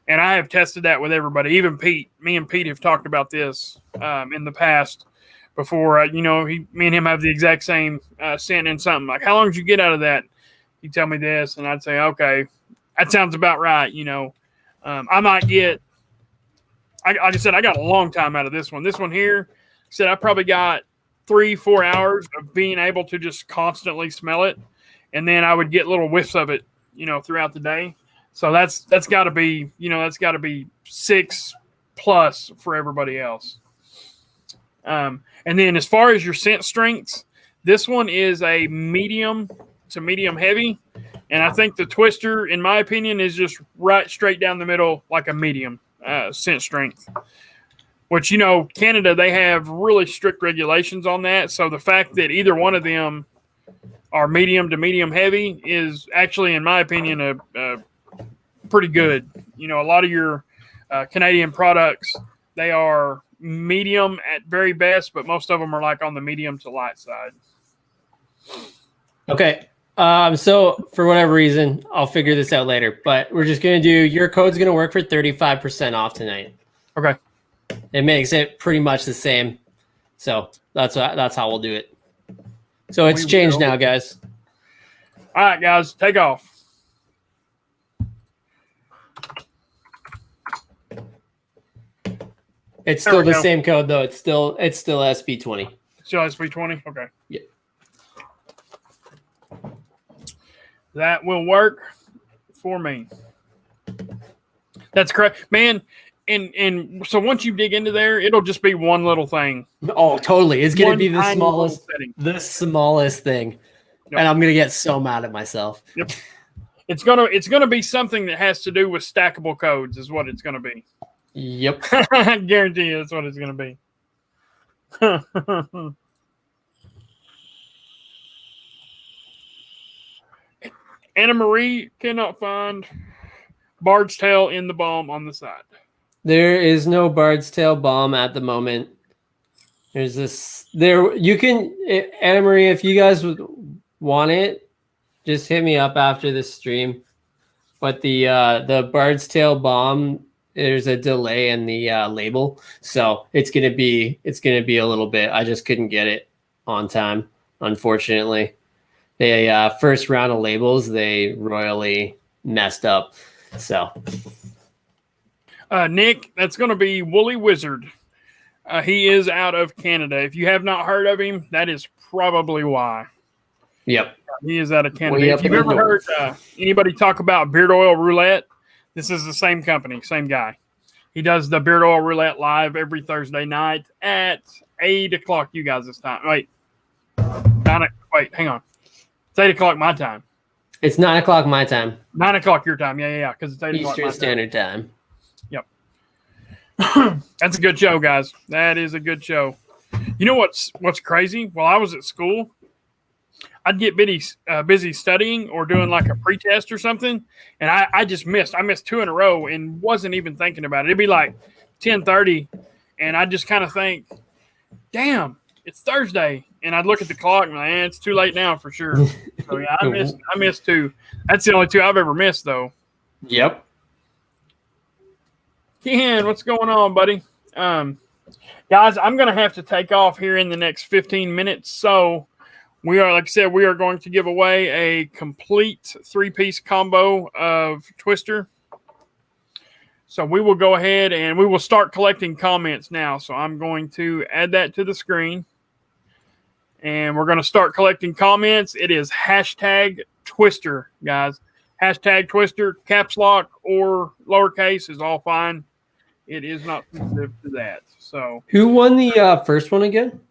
And I have tested that with everybody. Even Pete, me and Pete have talked about this in the past before. Me and him have the exact same scent and something. Like, how long did you get out of that? He'd tell me this, and I'd say, okay, that sounds about right. I might get, like I said, I got a long time out of this one. This one here, I said I probably got 3-4 hours of being able to just constantly smell it, and then I would get little whiffs of it, throughout the day. So that's got to be 6 plus for everybody else. And then as far as your scent strengths, this one is a medium to medium heavy, and I think the Twister, in my opinion, is just right straight down the middle, like a medium scent strength. Which, Canada, they have really strict regulations on that. So the fact that either one of them are medium to medium heavy is actually, in my opinion, a pretty good. A lot of your Canadian products, they are medium at very best, but most of them are like on the medium to light side. Okay. So for whatever reason, I'll figure this out later, but we're just going to do, your code's going to work for 35% off tonight. Okay. It makes it pretty much the same. So that's how we'll do it. So it's changed now, guys. All right, guys, take off. It's still the same code though. It's still SB20. Still SB20? Okay. Yeah. That will work for me. That's correct. Man, and so once you dig into there, it'll just be one little thing. Oh, totally. It's going to be the smallest thing. Yep. And I'm going to get so mad at myself. Yep. It's gonna be something that has to do with stackable codes is what it's going to be. Yep. I guarantee you that's what it's going to be. Anna Marie cannot find Bard's Tail in the balm on the side. There is no Bard's Tail balm at the moment. There's this. There you can, Anna Marie, if you guys would want it, just hit me up after this stream. But the Bard's Tail balm, there's a delay in the label, so it's gonna be a little bit. I just couldn't get it on time, unfortunately. They first round of labels, they royally messed up. So, Nick, that's going to be Woolly Wizard. He is out of Canada. If you have not heard of him, that is probably why. Yep, he is out of Canada. If you've ever heard anybody talk about beard oil roulette, this is the same company, same guy. He does the beard oil roulette live every Thursday night at 8 o'clock. You guys, this time. Wait, hang on. It's 8 o'clock my time. It's 9 o'clock my time. 9 o'clock your time. Yeah. Because it's 8 o'clock Eastern Standard Time. Yep. That's a good show, guys. That is a good show. You know what's crazy? While I was at school, I'd get busy studying or doing like a pretest or something, and I just missed. I missed 2 in a row and wasn't even thinking about it. It'd be like 10:30, and I just kind of think, damn, it's Thursday. And I'd look at the clock and like, it's too late now for sure. So yeah, I missed 2. That's the only 2 I've ever missed though. Yep. Ken, what's going on, buddy? Guys, I'm going to have to take off here in the next 15 minutes. So we are, like I said, we are going to give away a complete 3-piece combo of Twister. So we will go ahead and we will start collecting comments now. So I'm going to add that to the screen. And we're going to start collecting comments. It is hashtag Twister, guys. Hashtag Twister, caps lock or lowercase is all fine. It is not sensitive to that. So, who won the first one again?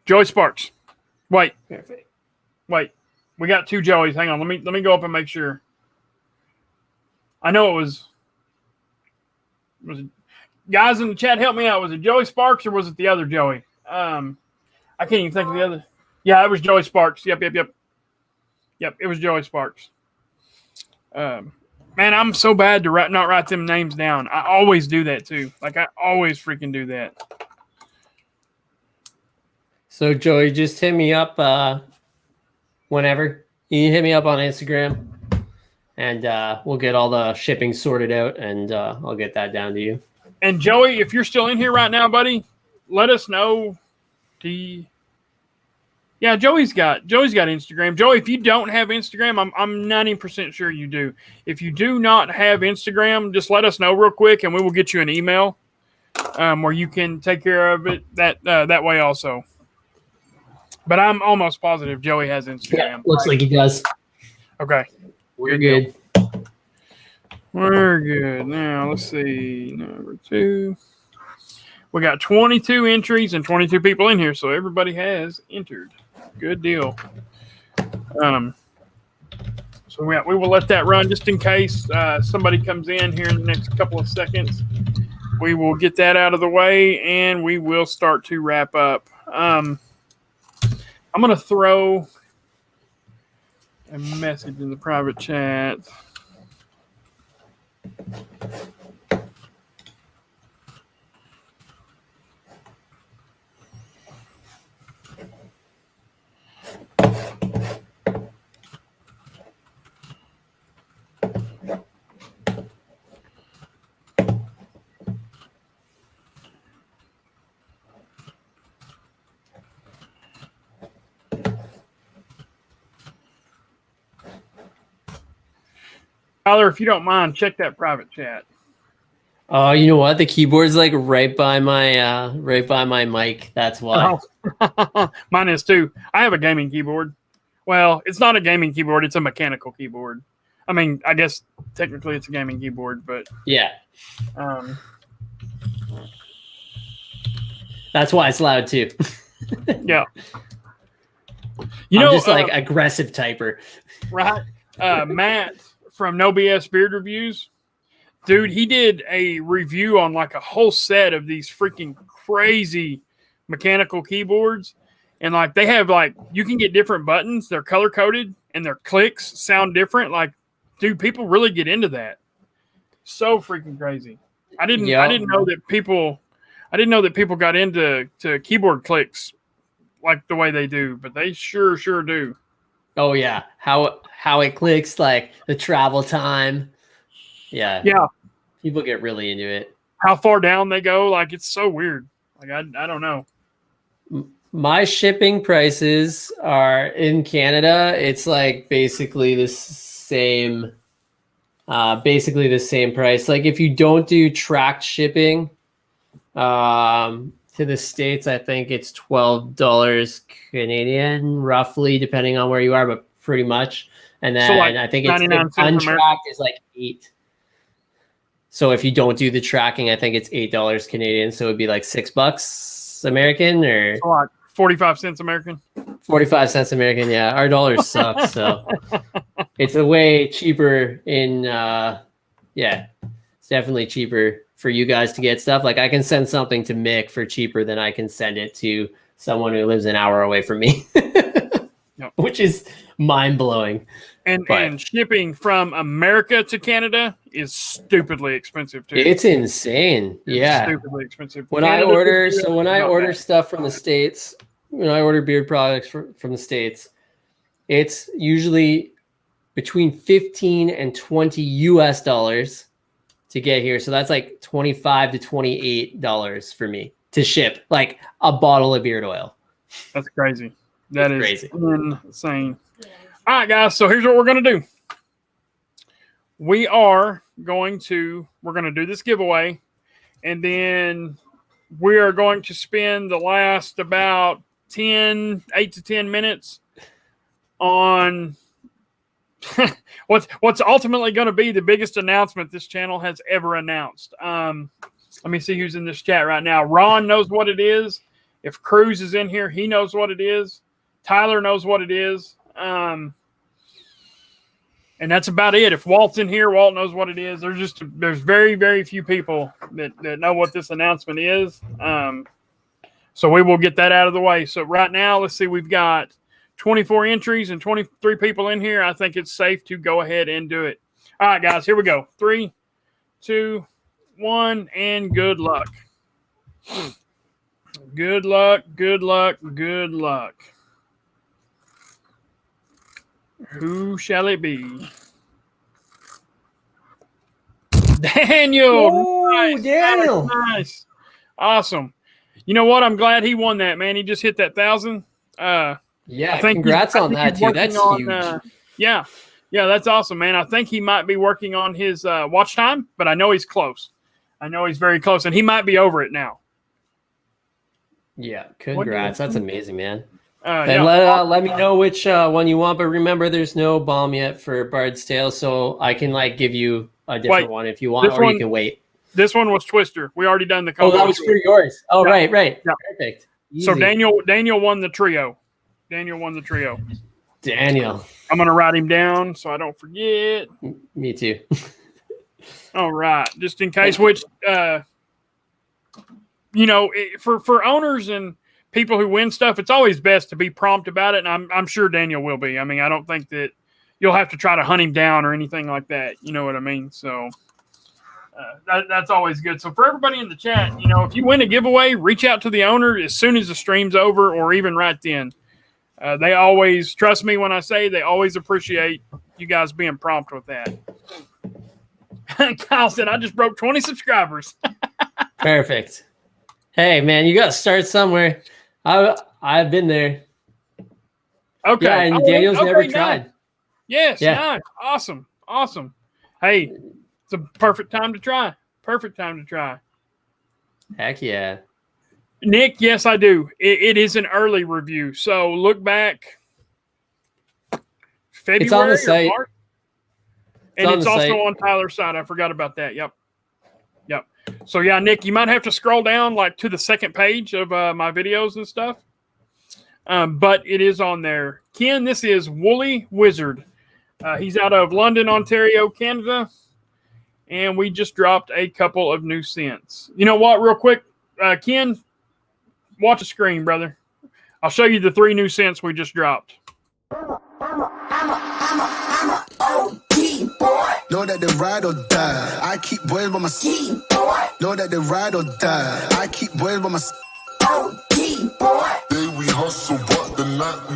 Joey Sparks. Wait. We got 2 Joeys. Hang on. Let me go up and make sure. I know it was it, guys in the chat, help me out. Was it Joey Sparks or was it the other Joey? I can't even think of the other. Yeah, it was Joey Sparks. Yep. It was Joey Sparks. Man, I'm so bad to not write them names down. I always do that too. Like I always freaking do that. So Joey, just hit me up whenever. You can hit me up on Instagram, and we'll get all the shipping sorted out, and I'll get that down to you. And Joey, if you're still in here right now, buddy, let us know. Yeah, Joey's got Instagram. Joey, if you don't have Instagram, I'm 90% sure you do. If you do not have Instagram, just let us know real quick, and we will get you an email where you can take care of it that way also. But I'm almost positive Joey has Instagram. Yeah, looks like he does. Okay. We're good. We're good. Now, let's see. Number 2. We got 22 entries and 22 people in here, so everybody has entered. Good deal. So we will let that run just in case somebody comes in here in the next couple of seconds. We will get that out of the way, and we will start to wrap up. I'm going to throw a message in the private chat. Tyler, if you don't mind, check that private chat. Oh, you know what? The keyboard's like right by my mic. That's why. Oh. Mine is too. I have a gaming keyboard. Well, it's not a gaming keyboard. It's a mechanical keyboard. I mean, I guess technically it's a gaming keyboard, but yeah. That's why it's loud too. Yeah. I'm just like aggressive typer. Right. Matt from No BS Beard Reviews. Dude, he did a review on like a whole set of these freaking crazy mechanical keyboards. And like they have like, you can get different buttons. They're color coded and their clicks sound different. Like, dude, people really get into that. So freaking crazy. I didn't know that people got into keyboard clicks like the way they do, but they sure do. Oh yeah. How it clicks, like the travel time. Yeah. People get really into it. How far down they go, like it's so weird. Like I don't know. My shipping prices are in Canada. It's like basically the same price. Like if you don't do tracked shipping to the States, I think it's $12 Canadian, roughly, depending on where you are, but pretty much. And then so like I think it's untracked is like $8. So if you don't do the tracking, I think it's $8 Canadian. So it'd be like $6 American, or so like 45 cents American. 45 cents American. Yeah, our dollars suck, so it's a way cheaper. It's definitely cheaper for you guys to get stuff. Like I can send something to Mick for cheaper than I can send it to someone who lives an hour away from me. Yep. which is mind blowing. And shipping from America to Canada is stupidly expensive too. It's insane. It's stupidly expensive. When I order stuff from the States, when I order beard products from the States, it's usually between 15 and 20 US dollars to get here. So that's like $25 to $28 for me to ship like a bottle of beard oil. That's crazy. That is crazy. Insane. All right, guys. So here's what we're going to do. We're going to do this giveaway, and then we are going to spend the last about 8 to 10 minutes on what's ultimately going to be the biggest announcement this channel has ever announced. Let me see who's in this chat right now. Ron knows what it is. If Cruz is in here, he knows what it is. Tyler knows what it is. And that's about it. If Walt's in here, Walt knows what it is. There's very, very few people that know what this announcement is. So we will get that out of the way. So right now, let's see, we've got 24 entries and 23 people in here. I think it's safe to go ahead and do it. All right, guys, here we go. 3, 2, 1, and good luck. Good luck, good luck, good luck. Who shall it be? Daniel. Oh, nice. Daniel. Nice. Awesome. You know what? I'm glad he won that, man. He just hit that 1,000. Yeah, congrats on that, too. That's huge. Yeah, that's awesome, man. I think he might be working on his watch time, but I know he's close. I know he's very close, and he might be over it now. Yeah, congrats. That's amazing, man. And let me know which one you want, but remember, there's no balm yet for Bard's Tale, so I can give you a different one if you want, or you can wait. This one was Twister. We already done the combo. Oh, that was for yours. Oh, yeah. Right. Yeah. Perfect. Easy. So Daniel won the trio. Daniel. I'm gonna write him down so I don't forget. Me too. All right, just in case. Which, for owners and people who win stuff, it's always best to be prompt about it, and I'm sure Daniel will be. I mean, I don't think that you'll have to try to hunt him down or anything like that. You know what I mean? So that's always good. So for everybody in the chat, if you win a giveaway, reach out to the owner as soon as the stream's over, or even right then. They always, trust me when I say, they always appreciate you guys being prompt with that. Kyle said, I just broke 20 subscribers. Perfect. Hey, man, you got to start somewhere. I've been there. Okay. Yeah, and Daniel's never tried. Nice. Yes, yeah. Nice. Awesome. Hey, it's a perfect time to try. Heck yeah. Nick, yes, I do. It is an early review, so look back February. It's on the site. March. And it's also on Tyler's side. I forgot about that. Yep. So, yeah, Nick, you might have to scroll down to the second page of my videos and stuff. But it is on there. Ken, this is Woolly Wizard. He's out of London, Ontario, Canada. And we just dropped a couple of new scents. You know what, real quick, Ken, watch the screen, brother. I'll show you the 3 new scents we just dropped. Know that they ride or die. I keep boys by my side. Know that they ride or die. I keep boys by my side. Day we hustle, but the night we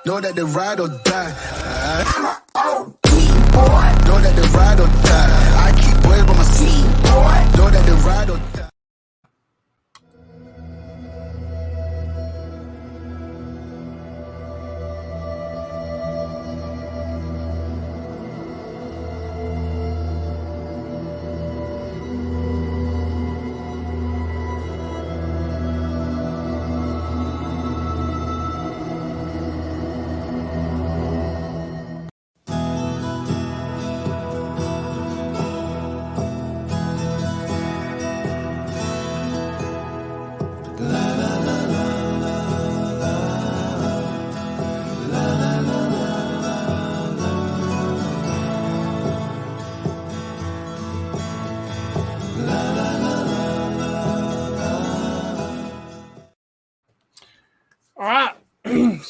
know that they ride or die. Know that they ride or die. I keep boys by my side. Know that they ride or die.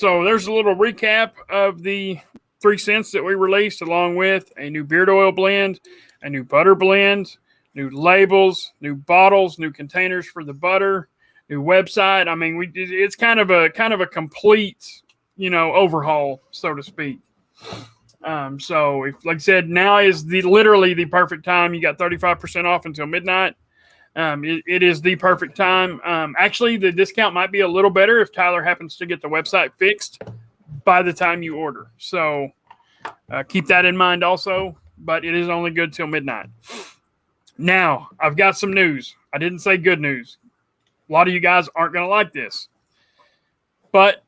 So there's a little recap of the 3 cents that we released, along with a new beard oil blend, a new butter blend, new labels, new bottles, new containers for the butter, new website. I mean, it's kind of a complete, overhaul, so to speak. So if, like I said, now is literally the perfect time. You got 35% off until midnight. It is the perfect time. Actually, the discount might be a little better if Tyler happens to get the website fixed by the time you order. So keep that in mind also, but it is only good till midnight. Now, I've got some news. I didn't say good news. A lot of you guys aren't going to like this, but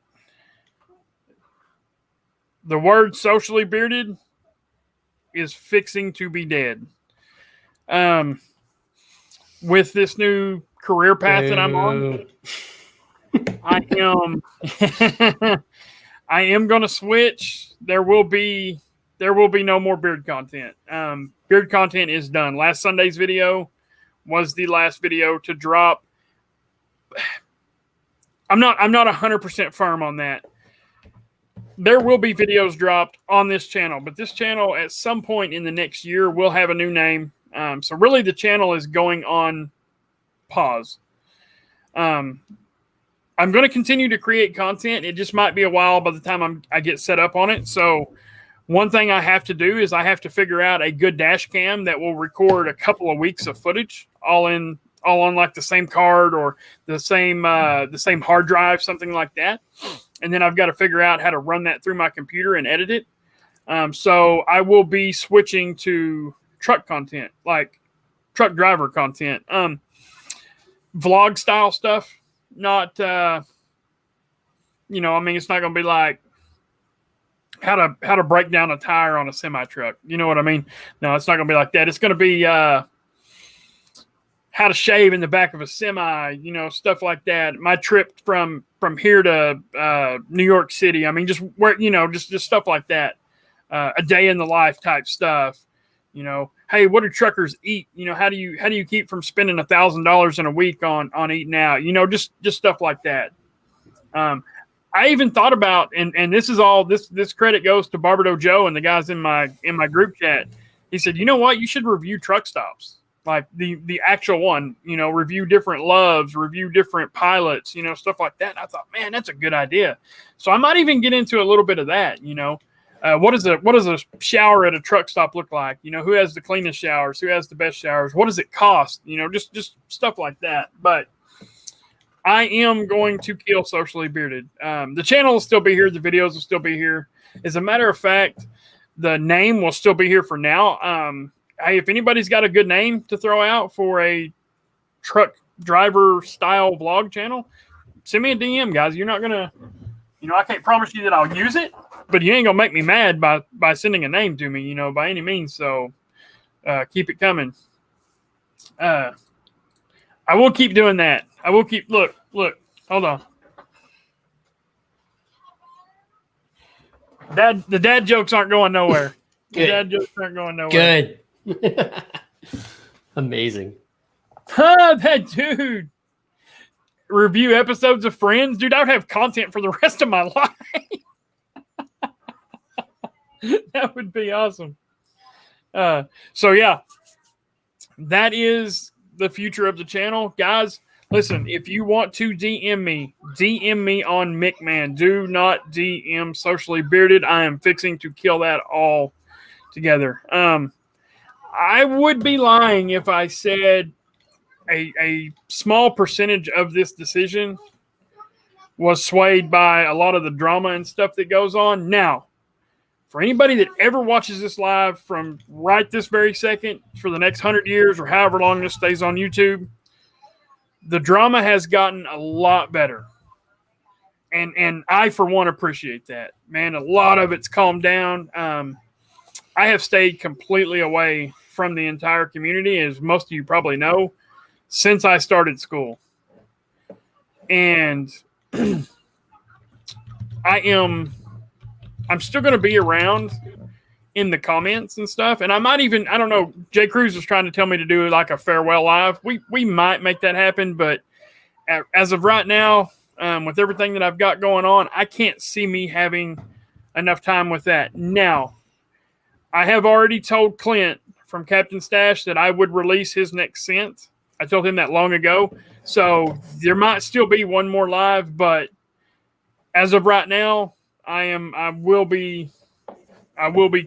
the word socially bearded is fixing to be dead. With this new career path that I'm on, I am going to switch. There will be no more beard content. Beard content is done. Last Sunday's video was the last video to drop. I'm not 100% firm on that. There will be videos dropped on this channel, but this channel at some point in the next year will have a new name. So really the channel is going on pause. I'm going to continue to create content. It just might be a while by the time I get set up on it. So one thing I have to do is I have to figure out a good dash cam that will record a couple of weeks of footage all on like the same card or the same hard drive, something like that. And then I've got to figure out how to run that through my computer and edit it. So I will be switching to truck content, like truck driver content, vlog style stuff. Not, I mean, it's not going to be like how to break down a tire on a semi truck. You know what I mean? No, it's not going to be like that. It's going to be how to shave in the back of a semi, stuff like that. My trip from here to New York City. I mean, just where, just stuff like that. A day in the life type stuff. Hey, what do truckers eat? How do you keep from spending $1,000 in a week on eating out? Just stuff like that. I even thought about, and this is all this credit goes to Barberdo Joe and the guys in my group chat. He said, you know what? You should review truck stops, like the actual one. Review different loves, review different pilots, stuff like that. And I thought, man, that's a good idea. So I might even get into a little bit of that. What does a shower at a truck stop look like? Who has the cleanest showers? Who has the best showers? What does it cost? Just stuff like that. But I am going to kill Socially Bearded. The channel will still be here. The videos will still be here. As a matter of fact, the name will still be here for now. Hey, if anybody's got a good name to throw out for a truck driver style vlog channel, send me a DM, guys. You're not going to, I can't promise you that I'll use it, but you ain't going to make me mad by sending a name to me, by any means. So keep it coming. I will keep doing that. I will keep, look, hold on. The dad jokes aren't going nowhere. Good. The dad jokes aren't going nowhere. Good. Amazing. That dude. Review episodes of Friends. Dude, I would have content for the rest of my life. That would be awesome. So yeah, that is the future of the channel. Guys, listen, if you want to DM me on McMahon. Do not DM Socially Bearded. I am fixing to kill that all together. I would be lying if I said a small percentage of this decision was swayed by a lot of the drama and stuff that goes on. Now, for anybody that ever watches this live from right this very second for the next 100 years or however long this stays on YouTube, the drama has gotten a lot better. And I, for one, appreciate that. Man, a lot of it's calmed down. I have stayed completely away from the entire community, as most of you probably know, since I started school. And I'm still going to be around in the comments and stuff. And I might even, I don't know, Jay Cruz was trying to tell me to do like a farewell live. We might make that happen, but as of right now, with everything that I've got going on, I can't see me having enough time with that. Now, I have already told Clint from Captain Stash that I would release his next scent. I told him that long ago. So there might still be one more live, but as of right now, I will be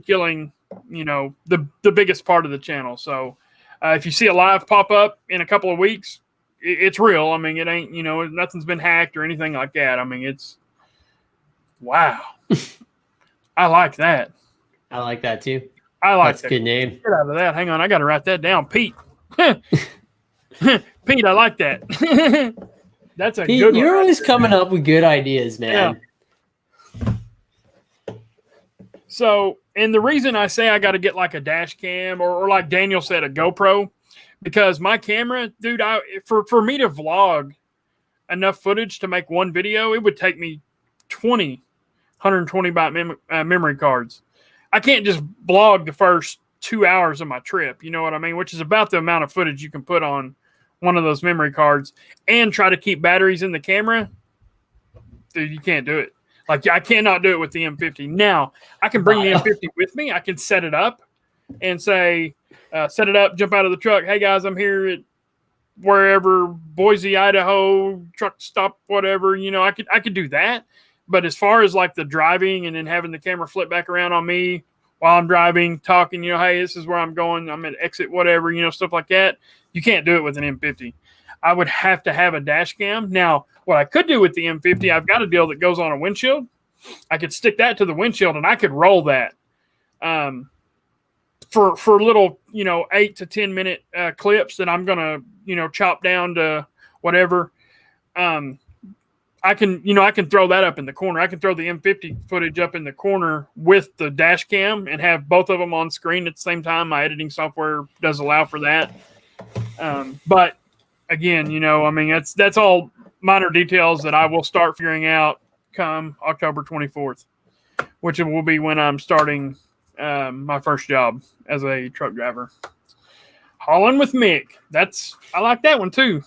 killing, the biggest part of the channel. So if you see a live pop up in a couple of weeks, it's real. I mean, it ain't, nothing's been hacked or anything like that. I mean, it's wow. I like that. I like that too. I like That's a good name. Get out of that. Hang on, I got to write that down. Pete. Pete, I like that. That's a Pete, good one. You're always coming up with good ideas, man. Yeah. So, and the reason I say I got to get like a dash cam or like Daniel said, a GoPro, because my camera, dude, for me to vlog enough footage to make one video, it would take me 120 byte memory cards. I can't just vlog the first 2 hours of my trip, you know what I mean? Which is about the amount of footage you can put on one of those memory cards and try to keep batteries in the camera. Dude, you can't do it. Like, I cannot do it with the M50. Now, I can bring the M50 with me. I can set it up and say, set it up, jump out of the truck. Hey, guys, I'm here at wherever, Boise, Idaho, truck stop, whatever. I could do that. But as far as like the driving and then having the camera flip back around on me while I'm driving, talking, hey, this is where I'm going, I'm at exit, whatever, stuff like that, you can't do it with an M50. I would have to have a dash cam. Now, what I could do with the M50, I've got a deal that goes on a windshield. I could stick that to the windshield and I could roll that for little, 8 to 10 minute clips that I'm going to, chop down to whatever. I can throw that up in the corner. I can throw the M50 footage up in the corner with the dash cam and have both of them on screen at the same time. My editing software does allow for that. But again, that's all minor details that I will start figuring out come October 24th, which will be when I'm starting my first job as a truck driver. Hauling with Mick. I like that one too.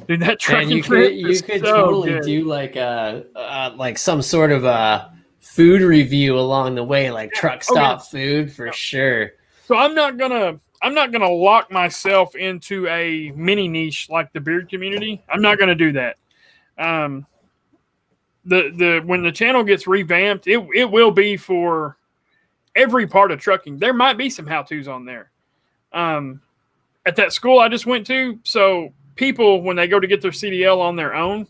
Dude, that trucking you trip could so totally good. do like some sort of a food review along the way, like truck stop food for sure. So I'm not gonna lock myself into a mini niche like the beard community. I'm not gonna do that. When the channel gets revamped, it will be for every part of trucking. There might be some how-tos on there. At that school I just went to, so people, when they go to get their CDL on their own,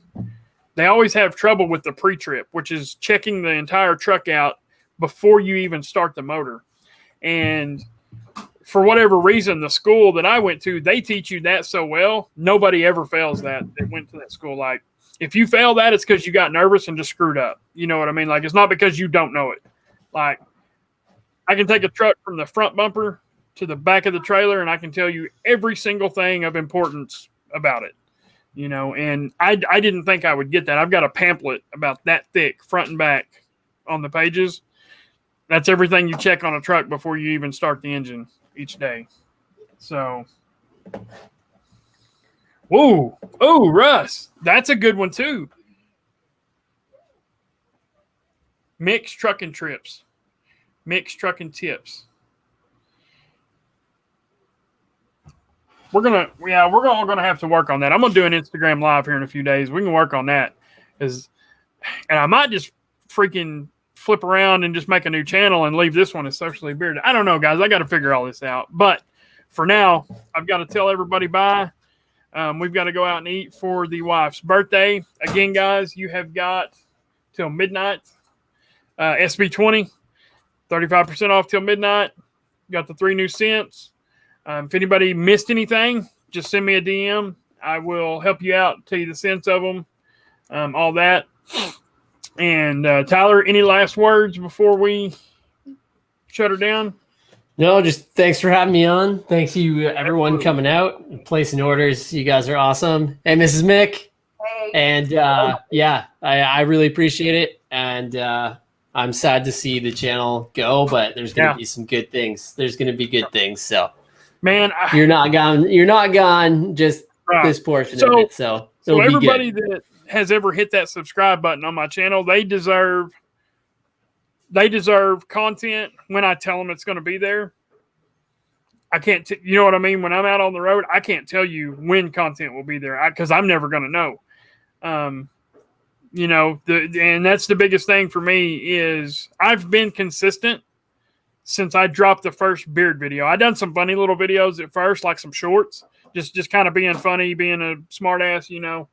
they always have trouble with the pre-trip, which is checking the entire truck out before you even start the motor. And for whatever reason, the school that I went to, they teach you that so well, nobody ever fails that went to that school. Like, if you fail that, it's because you got nervous and just screwed up. You know what I mean? Like, it's not because you don't know it. Like, I can take a truck from the front bumper to the back of the trailer, and I can tell you every single thing of importance about it, and I didn't think I would get that. I've got a pamphlet about that thick, front and back, on the pages. That's everything you check on a truck before you even start the engine each day. So, whoa, oh, Russ, that's a good one too. Mixed trucking trips, mixed trucking tips. We're all gonna have to work on that. I'm gonna do an Instagram live here in a few days. We can work on that, and I might just freaking flip around and just make a new channel and leave this one as socially bearded. I don't know, guys. I got to figure all this out. But for now, I've got to tell everybody bye. We've got to go out and eat for the wife's birthday. Again, guys, you have got till midnight. SB20, 35% off till midnight. Got the 3 new scents. If anybody missed anything, just send me a DM. I will help you out, tell you the sense of them, all that. And Tyler, any last words before we shut her down? No, just thanks for having me on. Thanks to you, everyone coming out and placing orders. You guys are awesome. Hey, Mrs. Mick. And I really appreciate it. And I'm sad to see the channel go, but there's going to be some good things. There's going to be good things. So. Man, you're not gone. You're not gone. Just this portion of it. So everybody that has ever hit that subscribe button on my channel, they deserve content when I tell them it's going to be there. I can't, you know what I mean? When I'm out on the road, I can't tell you when content will be there because I'm never going to know. You know, and that's the biggest thing for me is I've been consistent since I dropped the first beard video. I done some funny little videos at first, like some shorts, just kind of being funny, being a smart ass, you know.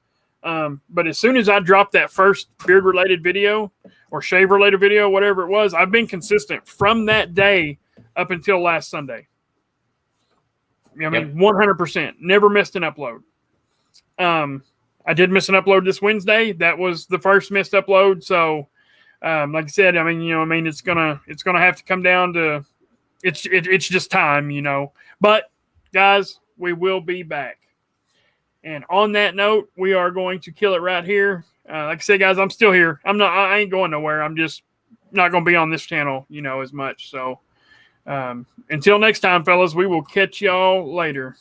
But as soon as I dropped that first beard related video or shave related video, whatever it was, I've been consistent from that day up until last Sunday. I mean, 100%, never missed an upload. I did miss an upload this Wednesday. That was the first missed upload. So, like I said, I mean, it's gonna have to come down to, it's just time, you know. But guys, we will be back. And on that note, we are going to kill it right here. Like I said, guys, I'm still here. I ain't going nowhere. I'm just not going to be on this channel, you know, as much. So, until next time, fellas, we will catch y'all later.